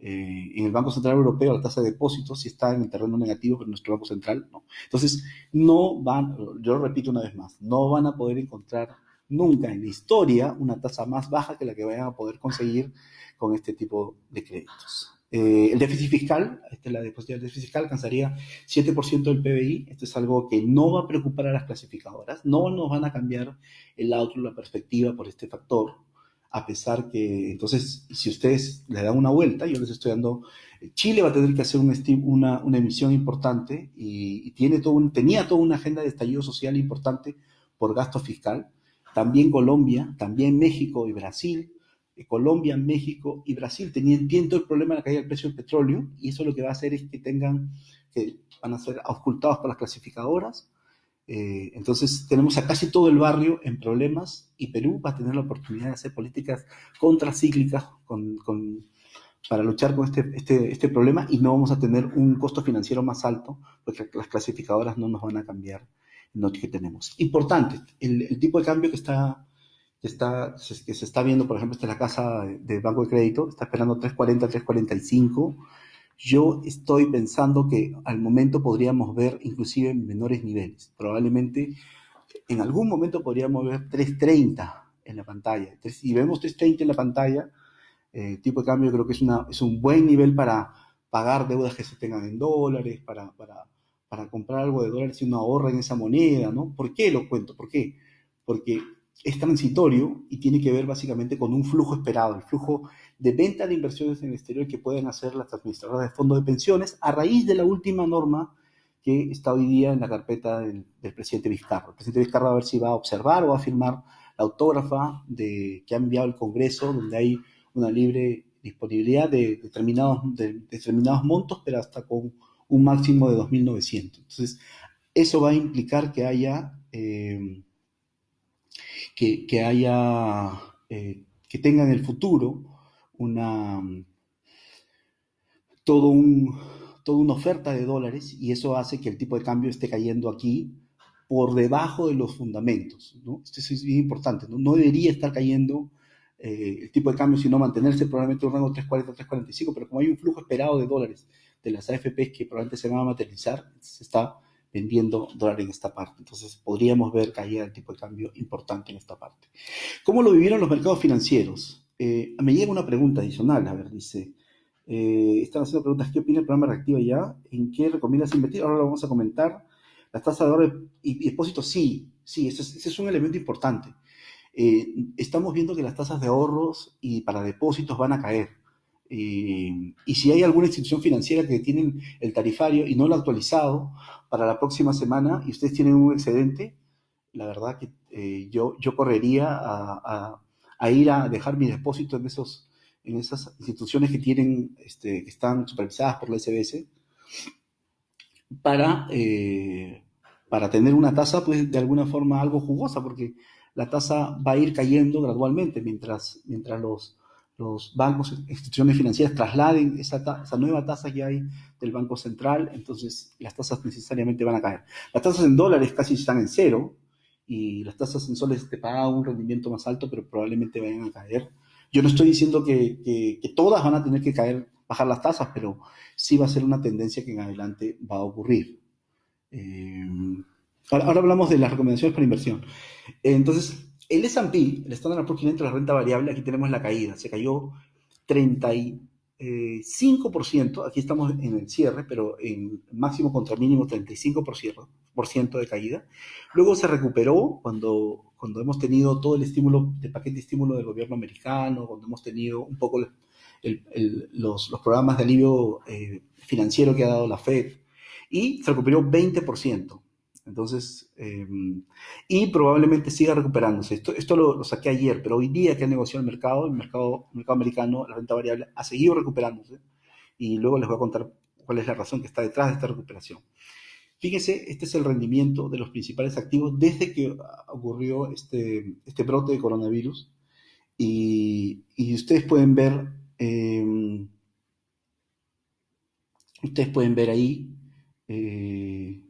En el Banco Central Europeo la tasa de depósitos sí está en el terreno negativo, pero en nuestro Banco Central no. Entonces, yo lo repito una vez más, no van a poder encontrar nunca en la historia una tasa más baja que la que vayan a poder conseguir con este tipo de créditos. El déficit fiscal, la diapositiva del déficit fiscal alcanzaría 7% del PBI. Esto es algo que no va a preocupar a las clasificadoras, no nos van a cambiar el outlook, la perspectiva por este factor, a pesar que, entonces, si ustedes le dan una vuelta, yo les estoy dando, Chile va a tener que hacer una emisión importante y tenía toda una agenda de estallido social importante por gasto fiscal. También Colombia, también México y Brasil. Colombia, México y Brasil tienen todo el problema de la caída del precio del petróleo, y eso lo que va a hacer es que van a ser auscultados por las clasificadoras. Entonces tenemos a casi todo el barrio en problemas, y Perú va a tener la oportunidad de hacer políticas contracíclicas para luchar con este problema, y no vamos a tener un costo financiero más alto porque las clasificadoras no nos van a cambiar lo que tenemos. Importante, el tipo de cambio que se está viendo, por ejemplo, esta es la casa de Banco de Crédito, está esperando 3.40, 3.45. Yo estoy pensando que al momento podríamos ver inclusive menores niveles. Probablemente en algún momento podríamos ver 3.30 en la pantalla. Si vemos 3.30 en la pantalla, tipo de cambio, creo que es un buen nivel para pagar deudas que se tengan en dólares, para comprar algo de dólares y uno ahorra en esa moneda, ¿no? ¿Por qué lo cuento? ¿Por qué? Porque es transitorio y tiene que ver básicamente con un flujo esperado, el flujo de venta de inversiones en el exterior que pueden hacer las administradoras de fondos de pensiones a raíz de la última norma que está hoy día en la carpeta del presidente Vizcarra. El presidente Vizcarra va a ver si va a observar o va a firmar la autógrafa que ha enviado el Congreso, donde hay una libre disponibilidad de determinados montos, pero hasta con un máximo de 2.900. Entonces, eso va a implicar que haya que tenga en el futuro una, todo un, toda una oferta de dólares, y eso hace que el tipo de cambio esté cayendo aquí por debajo de los fundamentos, ¿no? Esto es bien importante, ¿no? No debería estar cayendo el tipo de cambio, sino mantenerse probablemente en un rango 3.40, 3.45, pero como hay un flujo esperado de dólares de las AFPs que probablemente se van a materializar, se está vendiendo dólares en esta parte. Entonces podríamos ver caída del tipo de cambio importante en esta parte. ¿Cómo lo vivieron los mercados financieros? Me llega una pregunta adicional, a ver, dice, están haciendo preguntas, ¿qué opina el programa Reactiva Ya? ¿En qué recomiendas invertir? Ahora lo vamos a comentar. Las tasas de ahorro y depósitos, sí, ese es un elemento importante. Estamos viendo que las tasas de ahorros y para depósitos van a caer. Y si hay alguna institución financiera que tienen el tarifario y no lo ha actualizado para la próxima semana y ustedes tienen un excedente, la verdad que yo correría a ir a dejar mi depósito en esas instituciones que están supervisadas por la SBS para, eh, para tener una tasa, pues, de alguna forma algo jugosa, porque la tasa va a ir cayendo gradualmente mientras los bancos, instituciones financieras trasladen esa nueva tasa que hay del Banco Central. Entonces las tasas necesariamente van a caer. Las tasas en dólares casi están en cero, y las tasas en soles te pagan un rendimiento más alto, pero probablemente vayan a caer. Yo no estoy diciendo que todas van a tener que caer, bajar las tasas, pero sí va a ser una tendencia que en adelante va a ocurrir. Eh, ahora hablamos de las recomendaciones para inversión. Entonces, el S&P, el Standard Poor's 500, la renta variable, aquí tenemos la caída. Se cayó 35%, aquí estamos en el cierre, pero en máximo contra mínimo 35% de caída. Luego se recuperó cuando hemos tenido todo el estímulo, el paquete de estímulo del gobierno americano, cuando hemos tenido un poco los programas de alivio financiero que ha dado la Fed, y se recuperó 20%. Entonces, y probablemente siga recuperándose. Esto lo saqué ayer, pero hoy día que ha negociado el mercado americano, la renta variable ha seguido recuperándose, y luego les voy a contar cuál es la razón que está detrás de esta recuperación. Fíjense, este es el rendimiento de los principales activos desde que ocurrió este brote de coronavirus, y ustedes pueden ver ahí, eh,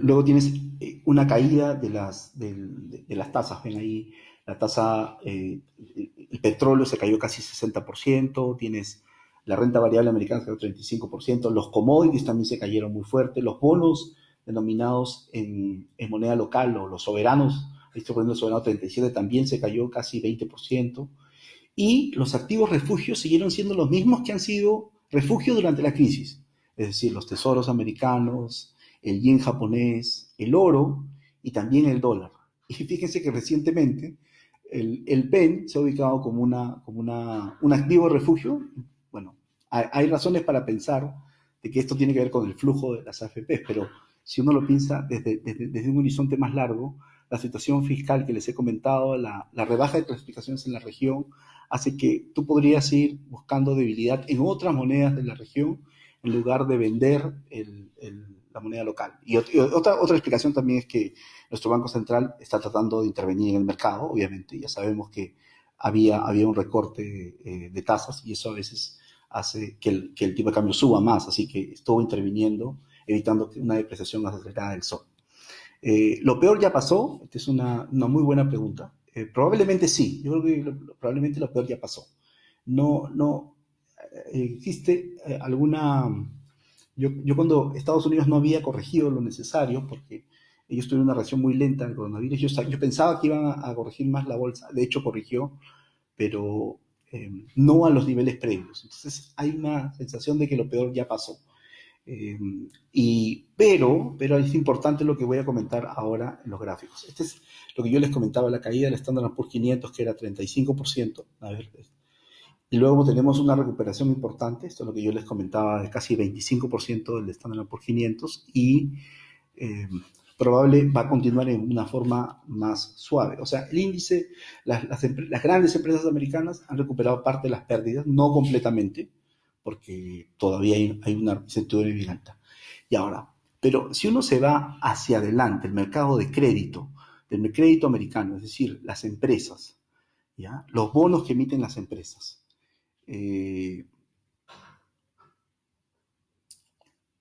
luego tienes una caída de las tasas. Ven ahí la tasa, el petróleo se cayó casi 60%, tienes la renta variable americana se cayó 35%, los commodities también se cayeron muy fuerte, los bonos denominados en moneda local, o los soberanos, estoy poniendo el soberano 37, también se cayó casi 20%, Y los activos refugios siguieron siendo los mismos que han sido refugio durante la crisis. Es decir, los tesoros americanos, el yen japonés, el oro y también el dólar. Y fíjense que recientemente el PEN se ha ubicado como, un activo refugio. Bueno, hay razones para pensar de que esto tiene que ver con el flujo de las AFPs, pero si uno lo piensa desde un horizonte más largo, la situación fiscal que les he comentado, la rebaja de clasificaciones en la región, hace que tú podrías ir buscando debilidad en otras monedas de la región en lugar de vender la moneda local. Y otra explicación también es que nuestro Banco Central está tratando de intervenir en el mercado, obviamente. Ya sabemos que había un recorte de tasas y eso a veces hace que el tipo de cambio suba más, así que estuvo interviniendo, evitando una depreciación acelerada del sol. ¿Lo peor ya pasó? Esta es una muy buena pregunta. Probablemente sí, yo creo que probablemente lo peor ya pasó. No existe alguna... Yo cuando Estados Unidos no había corregido lo necesario, porque ellos tuvieron una reacción muy lenta al coronavirus, yo pensaba que iban a corregir más la bolsa, de hecho corrigió, pero no a los niveles previos. Entonces hay una sensación de que lo peor ya pasó. Eh, pero es importante lo que voy a comentar ahora en los gráficos. Este es lo que yo les comentaba, la caída del Standard Poor's 500, que era 35%. A ver, y luego tenemos una recuperación importante, esto es lo que yo les comentaba, de casi 25% del Standard Poor's 500, y eh, probable va a continuar en una forma más suave. O sea, el índice, las grandes empresas americanas han recuperado parte de las pérdidas, no completamente, porque todavía hay una incertidumbre bien alta. Y ahora, pero si uno se va hacia adelante, el mercado de crédito, del crédito americano, es decir, las empresas, ¿ya? Los bonos que emiten las empresas. Eh,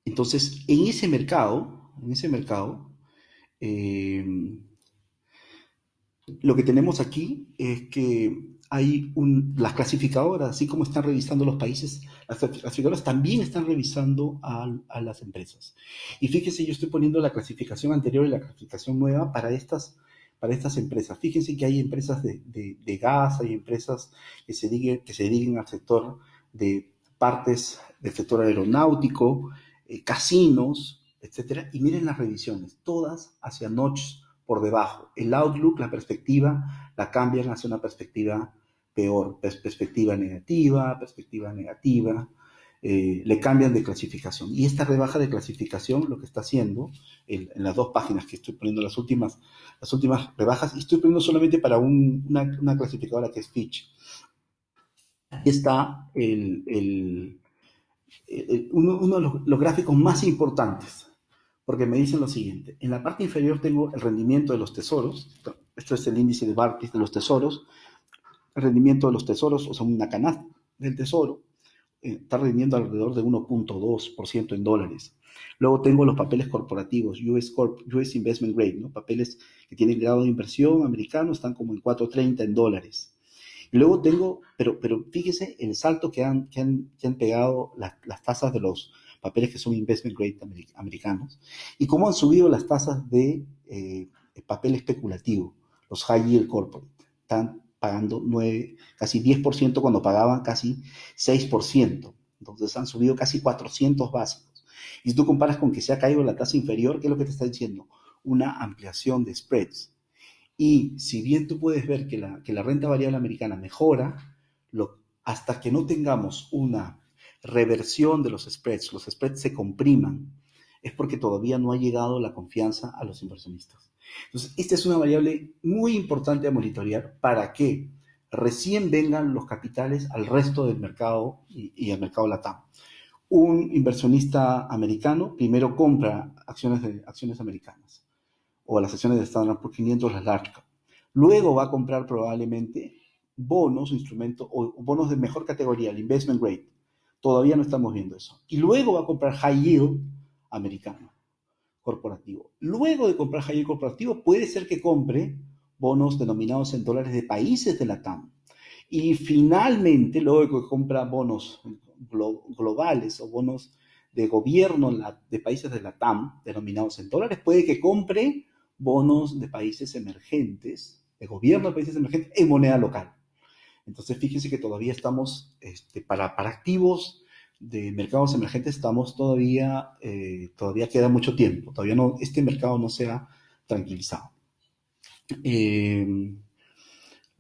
entonces, en ese mercado, eh, lo que tenemos aquí es que las clasificadoras, así como están revisando los países, las clasificadoras también están revisando a las empresas. Y fíjense, yo estoy poniendo la clasificación anterior y la clasificación nueva para estas empresas. Fíjense que hay empresas de gas, hay empresas que se dediquen al sector de partes del sector aeronáutico, casinos, etcétera. Y miren las revisiones, todas hacia notch por debajo. El outlook, la perspectiva, la cambian hacia una perspectiva peor, perspectiva negativa, le cambian de clasificación. Y esta rebaja de clasificación lo que está haciendo, en las dos páginas que estoy poniendo las últimas rebajas, y estoy poniendo solamente para una clasificadora que es Fitch. Aquí está uno de los gráficos más importantes, porque me dicen lo siguiente. En la parte inferior tengo el rendimiento de los tesoros. Esto es el índice de Barclays de los tesoros. El rendimiento de los tesoros, o sea, una canasta del tesoro, está rindiendo alrededor de 1.2% en dólares. Luego tengo los papeles corporativos, US Investment Grade, ¿no? Papeles que tienen grado de inversión americano, están como en 4.30 en dólares. Y luego tengo, pero fíjese el salto que han pegado las tasas de los papeles que son investment grade americanos y cómo han subido las tasas de papel especulativo, los high yield corporate. Están pagando 9, casi 10% cuando pagaban casi 6%. Entonces han subido casi 400 básicos. Y si tú comparas con que se ha caído la tasa inferior, ¿qué es lo que te está diciendo? Una ampliación de spreads. Y si bien tú puedes ver que la renta variable americana mejora, hasta que no tengamos una reversión de los spreads se compriman, es porque todavía no ha llegado la confianza a los inversionistas. Entonces, esta es una variable muy importante a monitorear para que recién vengan los capitales al resto del mercado y al mercado LATAM. Un inversionista americano primero compra acciones americanas o las acciones de Standard Poor's 500, las large cap. Luego va a comprar probablemente bonos, instrumentos o bonos de mejor categoría, el investment grade. Todavía no estamos viendo eso. Y luego va a comprar high yield americano, corporativo. Luego de comprar high yield corporativo, puede ser que compre bonos denominados en dólares de países de la TAM. Y finalmente, luego de que compra bonos globales o bonos de gobierno de países de la TAM denominados en dólares, puede que compre bonos de países emergentes, de gobierno de países emergentes en moneda local. Entonces, fíjense que todavía estamos, para activos de mercados emergentes, estamos todavía queda mucho tiempo, todavía no, este mercado no se ha tranquilizado. Eh,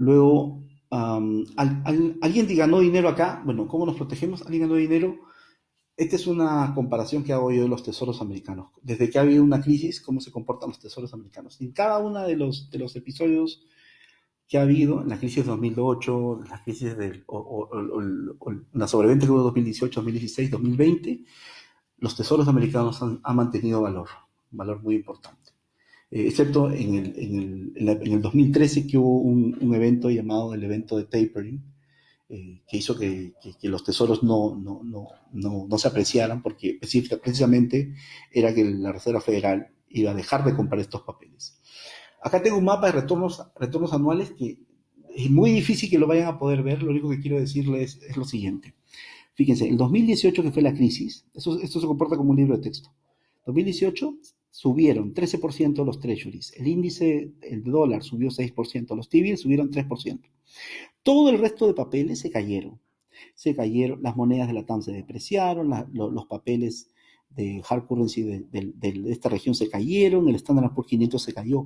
Luego, alguien ganó dinero acá. Bueno, ¿cómo nos protegemos? Alguien ganó dinero. Esta es una comparación que hago yo de los tesoros americanos. Desde que ha habido una crisis, ¿cómo se comportan los tesoros americanos? En cada uno de los episodios que ha habido, en la crisis de 2008, la crisis o la sobreventa que hubo 2018, 2016, 2020, los tesoros americanos han mantenido un valor muy importante. Excepto en el 2013 que hubo un evento llamado el evento de tapering, que hizo que los tesoros no se apreciaran, porque precisamente era que la Reserva Federal iba a dejar de comprar estos papeles. Acá tengo un mapa de retornos anuales que es muy difícil que lo vayan a poder ver. Lo único que quiero decirles es lo siguiente. Fíjense, el 2018, que fue la crisis, esto se comporta como un libro de texto. 2018 subieron 13% los treasuries, el dólar subió 6%, los T-bills subieron 3%. Todo el resto de papeles se cayeron. Las monedas de la TAM se depreciaron, los papeles de hard currency de esta región se cayeron, el Standard Poor's 500 se cayó.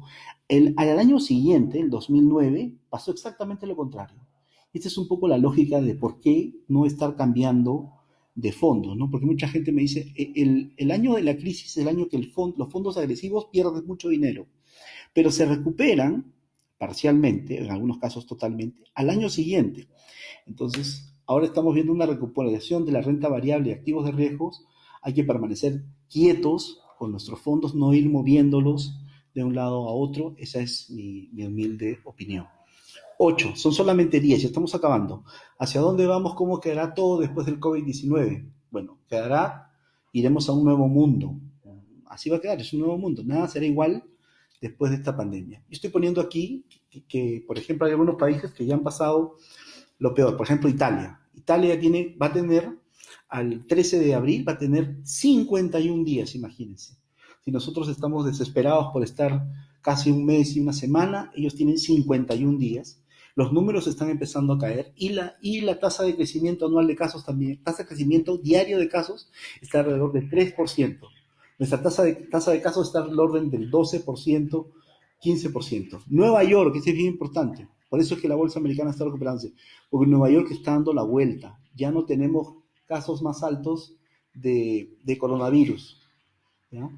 Al año siguiente, el 2009, pasó exactamente lo contrario. Esta es un poco la lógica de por qué no estar cambiando de fondos, ¿no? Porque mucha gente me dice, el año de la crisis es el año que los fondos agresivos pierden mucho dinero, pero se recuperan parcialmente, en algunos casos totalmente, al año siguiente. Entonces, ahora estamos viendo una recuperación de la renta variable y activos de riesgos. Hay que permanecer quietos con nuestros fondos, no ir moviéndolos de un lado a otro. Esa es mi humilde opinión. 8, son solamente 10, ya estamos acabando. ¿Hacia dónde vamos? ¿Cómo quedará todo después del COVID-19? Bueno, iremos a un nuevo mundo. Así va a quedar, es un nuevo mundo. Nada será igual después de esta pandemia. Yo estoy poniendo aquí que, por ejemplo, hay algunos países que ya han pasado lo peor. Por ejemplo, Italia. Italia va a tener, al 13 de abril, va a tener 51 días, imagínense. Si nosotros estamos desesperados por estar casi un mes y una semana, ellos tienen 51 días. Los números están empezando a caer y la tasa de crecimiento anual de casos también, tasa de crecimiento diario de casos está alrededor del 3%. Nuestra tasa de casos está al orden del 12%, 15%. Nueva York, que es bien importante, por eso es que la bolsa americana está recuperándose, porque Nueva York está dando la vuelta. Ya no tenemos casos más altos de coronavirus, ¿ya?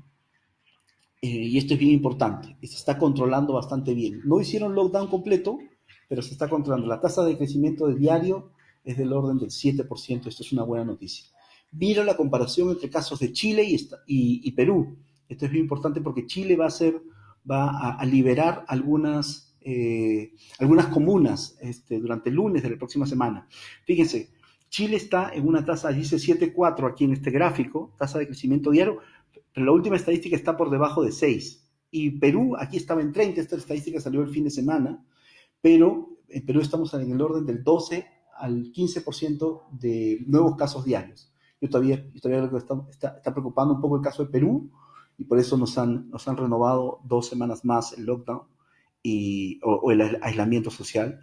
Y esto es bien importante, y se está controlando bastante bien. No hicieron lockdown completo, pero se está controlando. La tasa de crecimiento de diario es del orden del 7%, esto es una buena noticia. Mira la comparación entre casos de Chile y Perú. Esto es bien importante porque Chile va a liberar algunas comunas durante el lunes de la próxima semana. Fíjense, Chile está en una tasa, dice 7,4 aquí en este gráfico, tasa de crecimiento diario, pero la última estadística está por debajo de 6. Y Perú, aquí estaba en 30, esta estadística salió el fin de semana, pero en Perú estamos en el orden del 12 al 15% de nuevos casos diarios. Yo todavía creo que está preocupando un poco el caso de Perú, y por eso nos han renovado 2 semanas más el lockdown o el aislamiento social,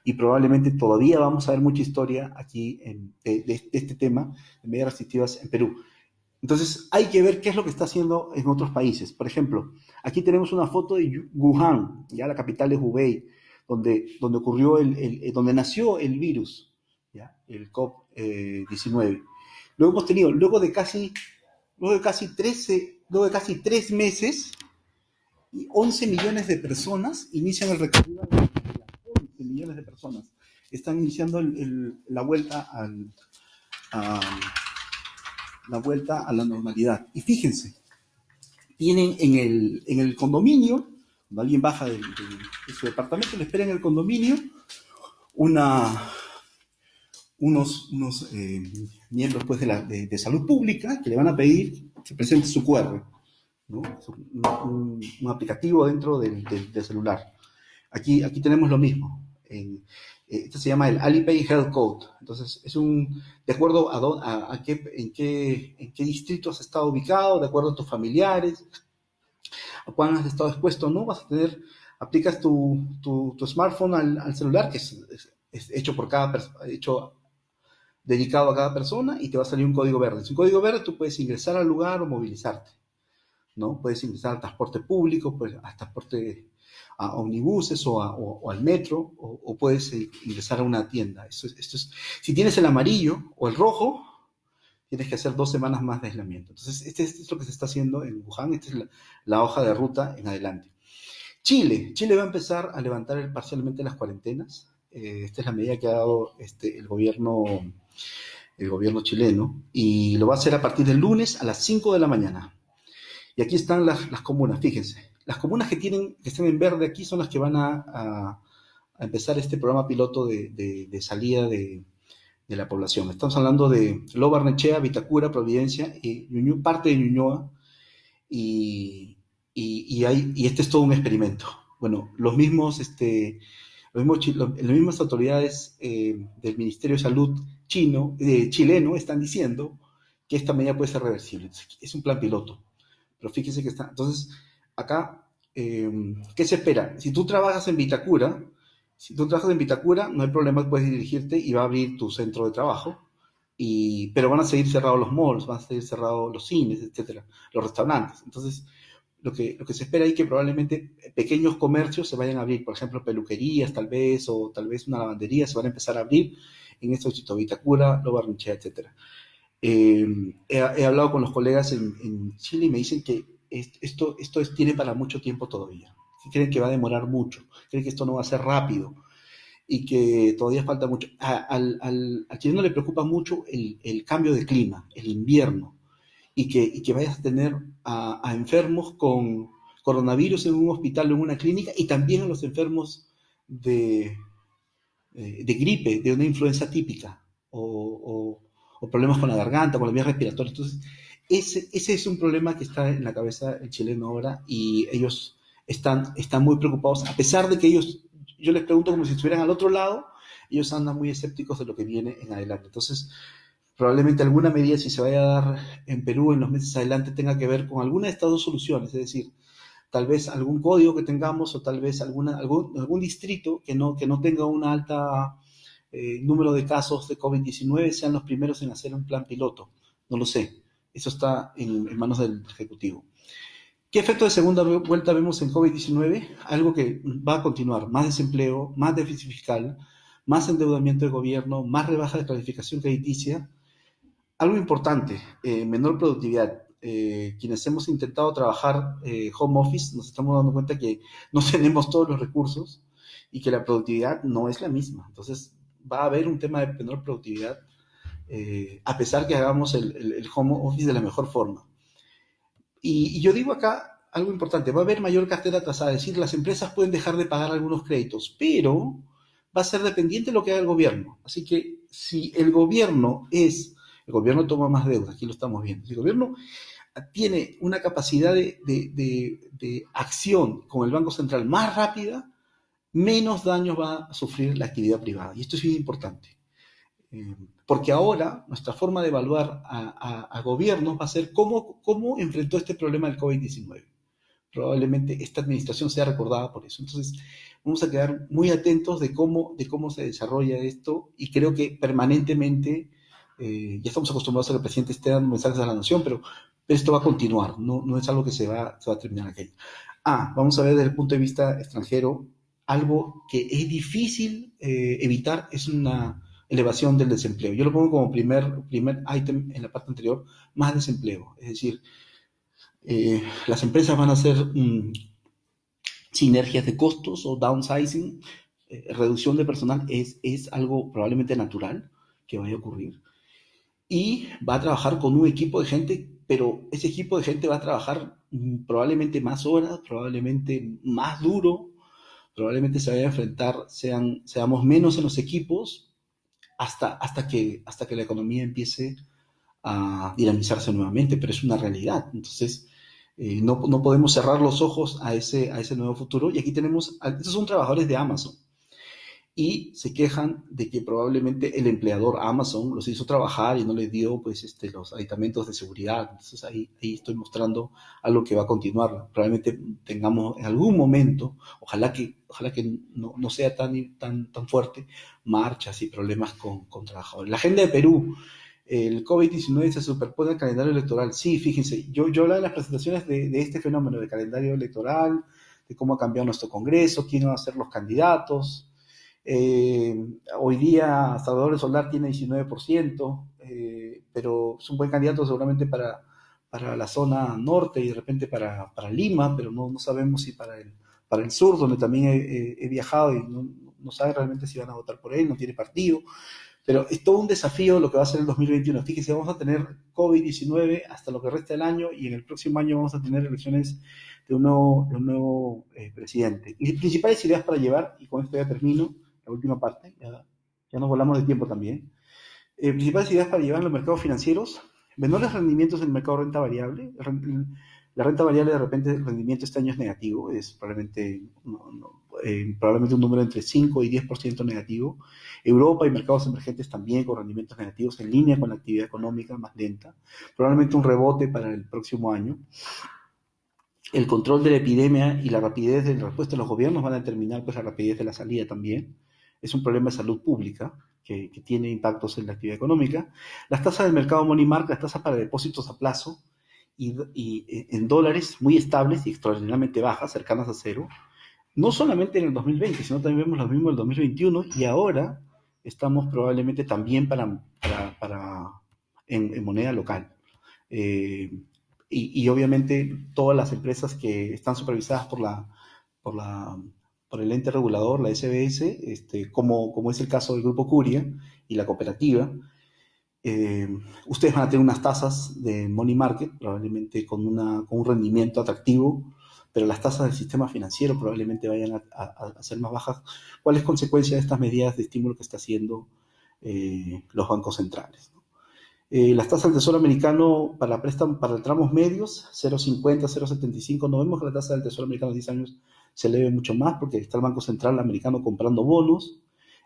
y probablemente todavía vamos a ver mucha historia aquí de este tema de medidas restrictivas en Perú. Entonces hay que ver qué es lo que está haciendo en otros países. Por ejemplo, aquí tenemos una foto de Wuhan, ya la capital de Hubei, donde nació el virus, ¿ya? El COVID-19. Luego de casi 3 meses, y 11 millones de personas inician el recorrido. 11 millones de personas están iniciando la vuelta a la normalidad. Y fíjense, tienen en el condominio, cuando alguien baja de su departamento, le espera en el condominio unos miembros pues, de salud pública que le van a pedir que presente su QR, ¿no? Un aplicativo dentro del celular. Aquí tenemos lo mismo. Esto se llama el Alipay Health Code. Entonces, de acuerdo en qué distrito has estado ubicado, de acuerdo a tus familiares, a cuán has estado expuesto, ¿no? Aplicas tu smartphone al celular, que es es hecho por cada hecho dedicado a cada persona y te va a salir un código verde. Es un código verde, tú puedes ingresar al lugar o movilizarte, ¿no? Puedes ingresar al transporte público, pues, al transporte a omnibuses o al metro, o puedes ingresar a una tienda. Si tienes el amarillo o el rojo, tienes que hacer 2 semanas más de aislamiento. Entonces, este es lo que se está haciendo en Wuhan, esta es la hoja de ruta en adelante. Chile va a empezar a levantar parcialmente las cuarentenas. Esta es la medida que ha dado el gobierno chileno, y lo va a hacer a partir del lunes a las 5 de la mañana. Y aquí están las comunas, fíjense. Las comunas que están en verde aquí son las que van a empezar este programa piloto de salida de la población. Estamos hablando de Lo Barnechea, Vitacura, Providencia, y parte de Ñuñoa, y este es todo un experimento. Bueno, las mismas autoridades del Ministerio de Salud chileno están diciendo que esta medida puede ser reversible. Es un plan piloto. Pero fíjense que está. Entonces, acá, ¿qué se espera? Si tú trabajas en Vitacura, no hay problema, puedes dirigirte y va a abrir tu centro de trabajo, pero van a seguir cerrados los malls, van a seguir cerrados los cines, etcétera, los restaurantes. Entonces, lo que se espera es que probablemente pequeños comercios se vayan a abrir, por ejemplo, peluquerías tal vez, o tal vez una lavandería se van a empezar a abrir en estos sitios, Vitacura, Lo Barnechea, etcétera. He hablado con los colegas en Chile y me dicen que esto tiene para mucho tiempo todavía. Creen que va a demorar mucho, creen que esto no va a ser rápido y que todavía falta mucho. Al chileno le preocupa mucho el cambio de clima, el invierno, y que vayas a tener a enfermos con coronavirus en un hospital o en una clínica, y también a los enfermos de gripe, de una influenza típica, o problemas con la garganta, con las vías respiratorias. Entonces, ese es un problema que está en la cabeza del chileno ahora, y ellos están muy preocupados, a pesar de que yo les pregunto como si estuvieran al otro lado, ellos andan muy escépticos de lo que viene en adelante. Entonces, probablemente alguna medida, si se vaya a dar en Perú en los meses adelante, tenga que ver con alguna de estas dos soluciones, es decir, tal vez algún código que tengamos, o tal vez algún distrito que no tenga un alta número de casos de COVID-19 sean los primeros en hacer un plan piloto. No lo sé. Eso está en manos del Ejecutivo. ¿Qué efecto de segunda vuelta vemos en COVID-19? Algo que va a continuar: más desempleo, más déficit fiscal, más endeudamiento de gobierno, más rebaja de calificación crediticia. Algo importante, menor productividad. Quienes hemos intentado trabajar home office nos estamos dando cuenta que no tenemos todos los recursos y que la productividad no es la misma. Entonces va a haber un tema de menor productividad, a pesar que hagamos el home office de la mejor forma. Y yo digo acá algo importante: va a haber mayor cartera atrasada, es decir, las empresas pueden dejar de pagar algunos créditos, pero va a ser dependiente de lo que haga el gobierno. Así que si el gobierno toma más deuda, aquí lo estamos viendo. Si el gobierno tiene una capacidad de acción con el Banco Central más rápida, menos daños va a sufrir la actividad privada. Y esto es bien importante. Porque ahora nuestra forma de evaluar a gobiernos va a ser cómo enfrentó este problema del COVID-19. Probablemente esta administración sea recordada por eso. Entonces, vamos a quedar muy atentos de cómo se desarrolla esto, y creo que permanentemente, ya estamos acostumbrados a que el presidente esté dando mensajes a la nación, pero esto va a continuar, no es algo que se va a terminar aquello. Vamos a ver desde el punto de vista extranjero, algo que es difícil evitar es una elevación del desempleo. Yo lo pongo como primer ítem en la parte anterior: más desempleo. Es decir, las empresas van a hacer sinergias de costos o downsizing, reducción de personal, es algo probablemente natural que vaya a ocurrir. Y va a trabajar con un equipo de gente, pero ese equipo de gente va a trabajar probablemente más horas, probablemente más duro, probablemente se vaya a enfrentar, seamos menos en los equipos, hasta que la economía empiece a dinamizarse nuevamente, pero es una realidad. Entonces, no podemos cerrar los ojos a ese nuevo futuro. Y aquí tenemos, estos son trabajadores de Amazon. y se quejan de que probablemente el empleador Amazon los hizo trabajar y no les dio pues los aditamentos de seguridad. Entonces ahí estoy mostrando algo que va a continuar. Probablemente tengamos en algún momento, ojalá que no sea tan fuerte, marchas y problemas con trabajadores. La agenda de Perú, el COVID-19 se superpone al calendario electoral. Sí, fíjense, yo hablaba en las presentaciones de este fenómeno de calendario electoral, de cómo ha cambiado nuestro Congreso, quién van a ser los candidatos. Hoy día Salvador Solar tiene 19%, pero es un buen candidato seguramente para la zona norte y de repente para Lima, pero no sabemos si para el sur, donde también he viajado y no sabe realmente si van a votar por él, no tiene partido. Pero es todo un desafío lo que va a ser el 2021. Fíjense, vamos a tener COVID-19 hasta lo que resta del año y en el próximo año vamos a tener elecciones de un nuevo presidente. Y principales ideas para llevar, y con esto ya termino, la última parte, ya nos volamos de tiempo también. Principales ideas para llevar a los mercados financieros: menores rendimientos en el mercado de renta variable. La renta variable, de repente el rendimiento este año es negativo, es probablemente un número entre 5 y 10% negativo. Europa y mercados emergentes también con rendimientos negativos en línea con la actividad económica más lenta. Probablemente un rebote para el próximo año. El control de la epidemia y la rapidez de la respuesta de los gobiernos van a determinar pues, la rapidez de la salida también. Es un problema de salud pública que tiene impactos en la actividad económica. Las tasas del mercado money market, las tasas para depósitos a plazo y en dólares muy estables y extraordinariamente bajas, cercanas a cero, no solamente en el 2020, sino también vemos lo mismo en el 2021 y ahora estamos probablemente también en moneda local. Eh, y obviamente todas las empresas que están supervisadas por, la, por el ente regulador, la SBS, como es el caso del Grupo Curia y la cooperativa, eh, ustedes van a tener unas tasas de money market, probablemente con un rendimiento atractivo, pero las tasas del sistema financiero probablemente vayan a ser más bajas. ¿Cuál es consecuencia de estas medidas de estímulo que está haciendo los bancos centrales? Las tasas del Tesoro americano para tramos medios, 0,50, 0,75. No vemos que la tasa del Tesoro americano de 10 años se eleve mucho más porque está el Banco Central americano comprando bonos.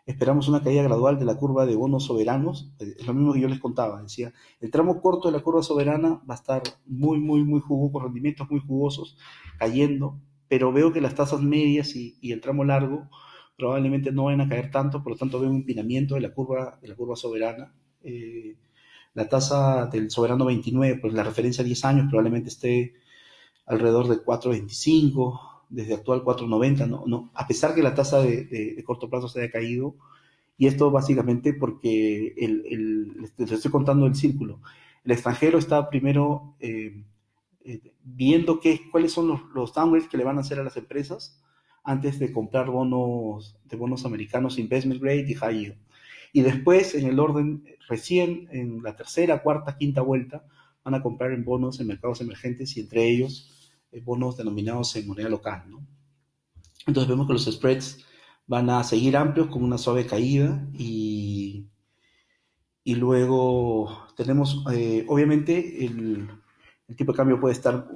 Esperamos una caída gradual de la curva de bonos soberanos. Es lo mismo que yo les contaba. Decía, el tramo corto de la curva soberana va a estar muy jugoso, con rendimientos muy jugosos, cayendo, pero veo que las tasas medias y el tramo largo probablemente no van a caer tanto, por lo tanto veo un empinamiento de la curva soberana. La tasa del soberano 29, pues la referencia a 10 años probablemente esté alrededor de 4,25, desde actual 4,90, a pesar que la tasa de corto plazo se haya caído, y esto básicamente porque les estoy contando el círculo. El extranjero está primero viendo cuáles son los downgrades que le van a hacer a las empresas antes de comprar bonos americanos investment grade y high yield. Y después, en el orden, recién en la tercera, cuarta, quinta vuelta, van a comprar en bonos en mercados emergentes y entre ellos bonos denominados en moneda local, ¿no? Entonces vemos que los spreads van a seguir amplios con una suave caída y luego tenemos, obviamente, el tipo de cambio puede estar,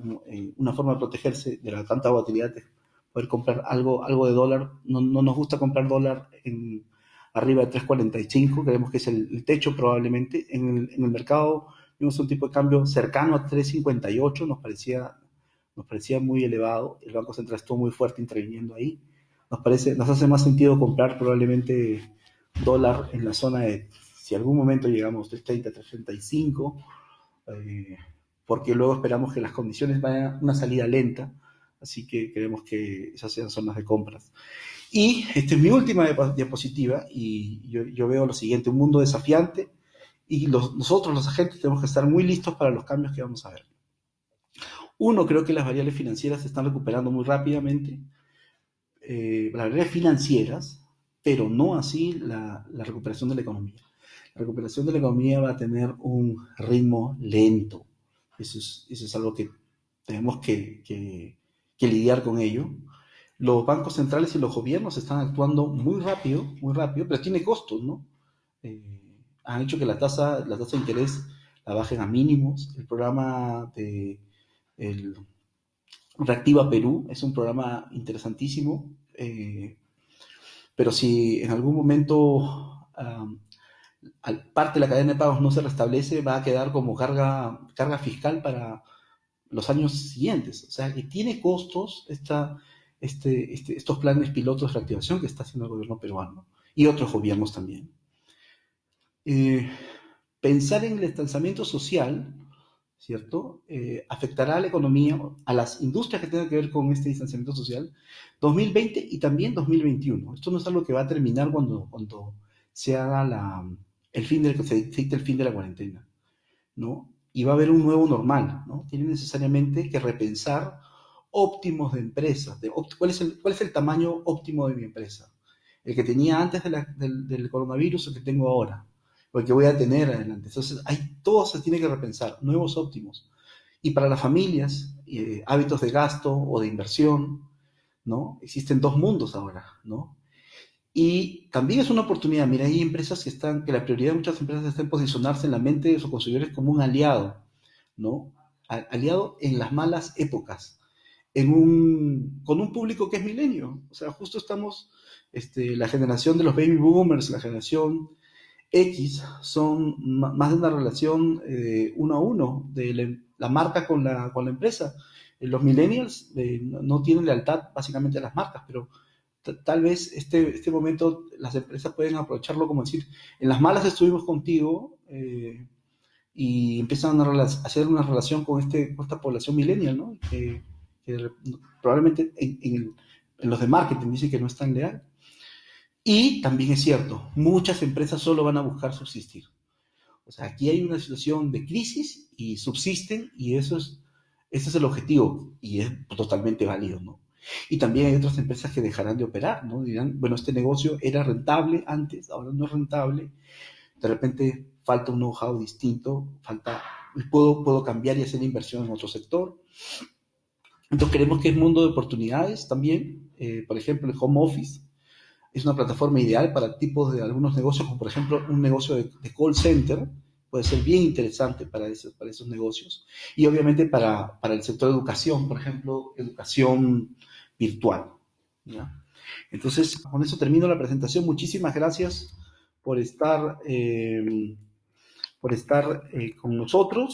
una forma de protegerse de la tanta volatilidad, de poder comprar algo de dólar. No nos gusta comprar dólar arriba de 3,45, creemos que es el techo probablemente. En el mercado vimos un tipo de cambio cercano a 3,58, nos parecía muy elevado. El Banco Central estuvo muy fuerte interviniendo ahí. Nos hace más sentido comprar probablemente dólar en la zona de, si algún momento llegamos a 3,30, 3,35, eh, porque luego esperamos que las condiciones vayan a una salida lenta, así que queremos que esas sean zonas de compras. Y esta es mi última diapositiva y yo veo lo siguiente: un mundo desafiante y nosotros los agentes tenemos que estar muy listos para los cambios que vamos a ver. Uno, creo que las variables financieras se están recuperando muy rápidamente, las variables financieras, pero no así la recuperación de la economía. La recuperación de la economía va a tener un ritmo lento. Eso es algo que tenemos que lidiar con ello. Los bancos centrales y los gobiernos están actuando muy rápido, pero tiene costos, ¿no? Han hecho que la tasa de interés la bajen a mínimos. El programa de el Reactiva Perú es un programa interesantísimo, pero si en algún momento parte de la cadena de pagos no se restablece, va a quedar como carga fiscal para los años siguientes. O sea, que tiene costos estos planes pilotos de reactivación que está haciendo el gobierno peruano y otros gobiernos también. Eh, Pensar en el distanciamiento social, ¿cierto? Afectará a la economía, a las industrias que tengan que ver con este distanciamiento social, 2020 y también 2021. Esto no es algo que va a terminar cuando se haga se dicte el fin de la cuarentena, ¿no? Y va a haber un nuevo normal, ¿no? Tiene necesariamente que repensar óptimos de empresas, cuál es el tamaño óptimo de mi empresa. El que tenía antes del coronavirus, el que tengo ahora, o el que voy a tener adelante. Entonces, todo se tiene que repensar, nuevos óptimos. Y para las familias, hábitos de gasto o de inversión, ¿no? Existen dos mundos ahora, ¿no? Y también es una oportunidad. Mira, hay empresas que la prioridad de muchas empresas está en posicionarse en la mente de sus consumidores como un aliado, ¿no? Aliado en las malas épocas, con un público que es milenio. O sea, justo estamos, la generación de los baby boomers, la generación X, son más de una relación uno a uno de la marca con la empresa. Los millennials no tienen lealtad básicamente a las marcas, pero tal vez este momento las empresas pueden aprovecharlo como decir, en las malas estuvimos contigo y empiezan a hacer una relación con esta población millennial, ¿no? Que probablemente en los de marketing dice que no es tan leal. Y también es cierto, muchas empresas solo van a buscar subsistir. O sea, aquí hay una situación de crisis y subsisten y ese es el objetivo y es totalmente válido, ¿no? Y también hay otras empresas que dejarán de operar, ¿no? Dirán, bueno, este negocio era rentable antes, ahora no es rentable, de repente falta un know-how distinto, puedo cambiar y hacer inversión en otro sector. Entonces creemos que es mundo de oportunidades también, por ejemplo, el home office es una plataforma ideal para tipos de algunos negocios, como por ejemplo un negocio de call center, puede ser bien interesante para esos negocios. Y obviamente para el sector de educación, por ejemplo, educación virtual. ¿Ya? Entonces, con eso termino la presentación. Muchísimas gracias por estar, por estar con nosotros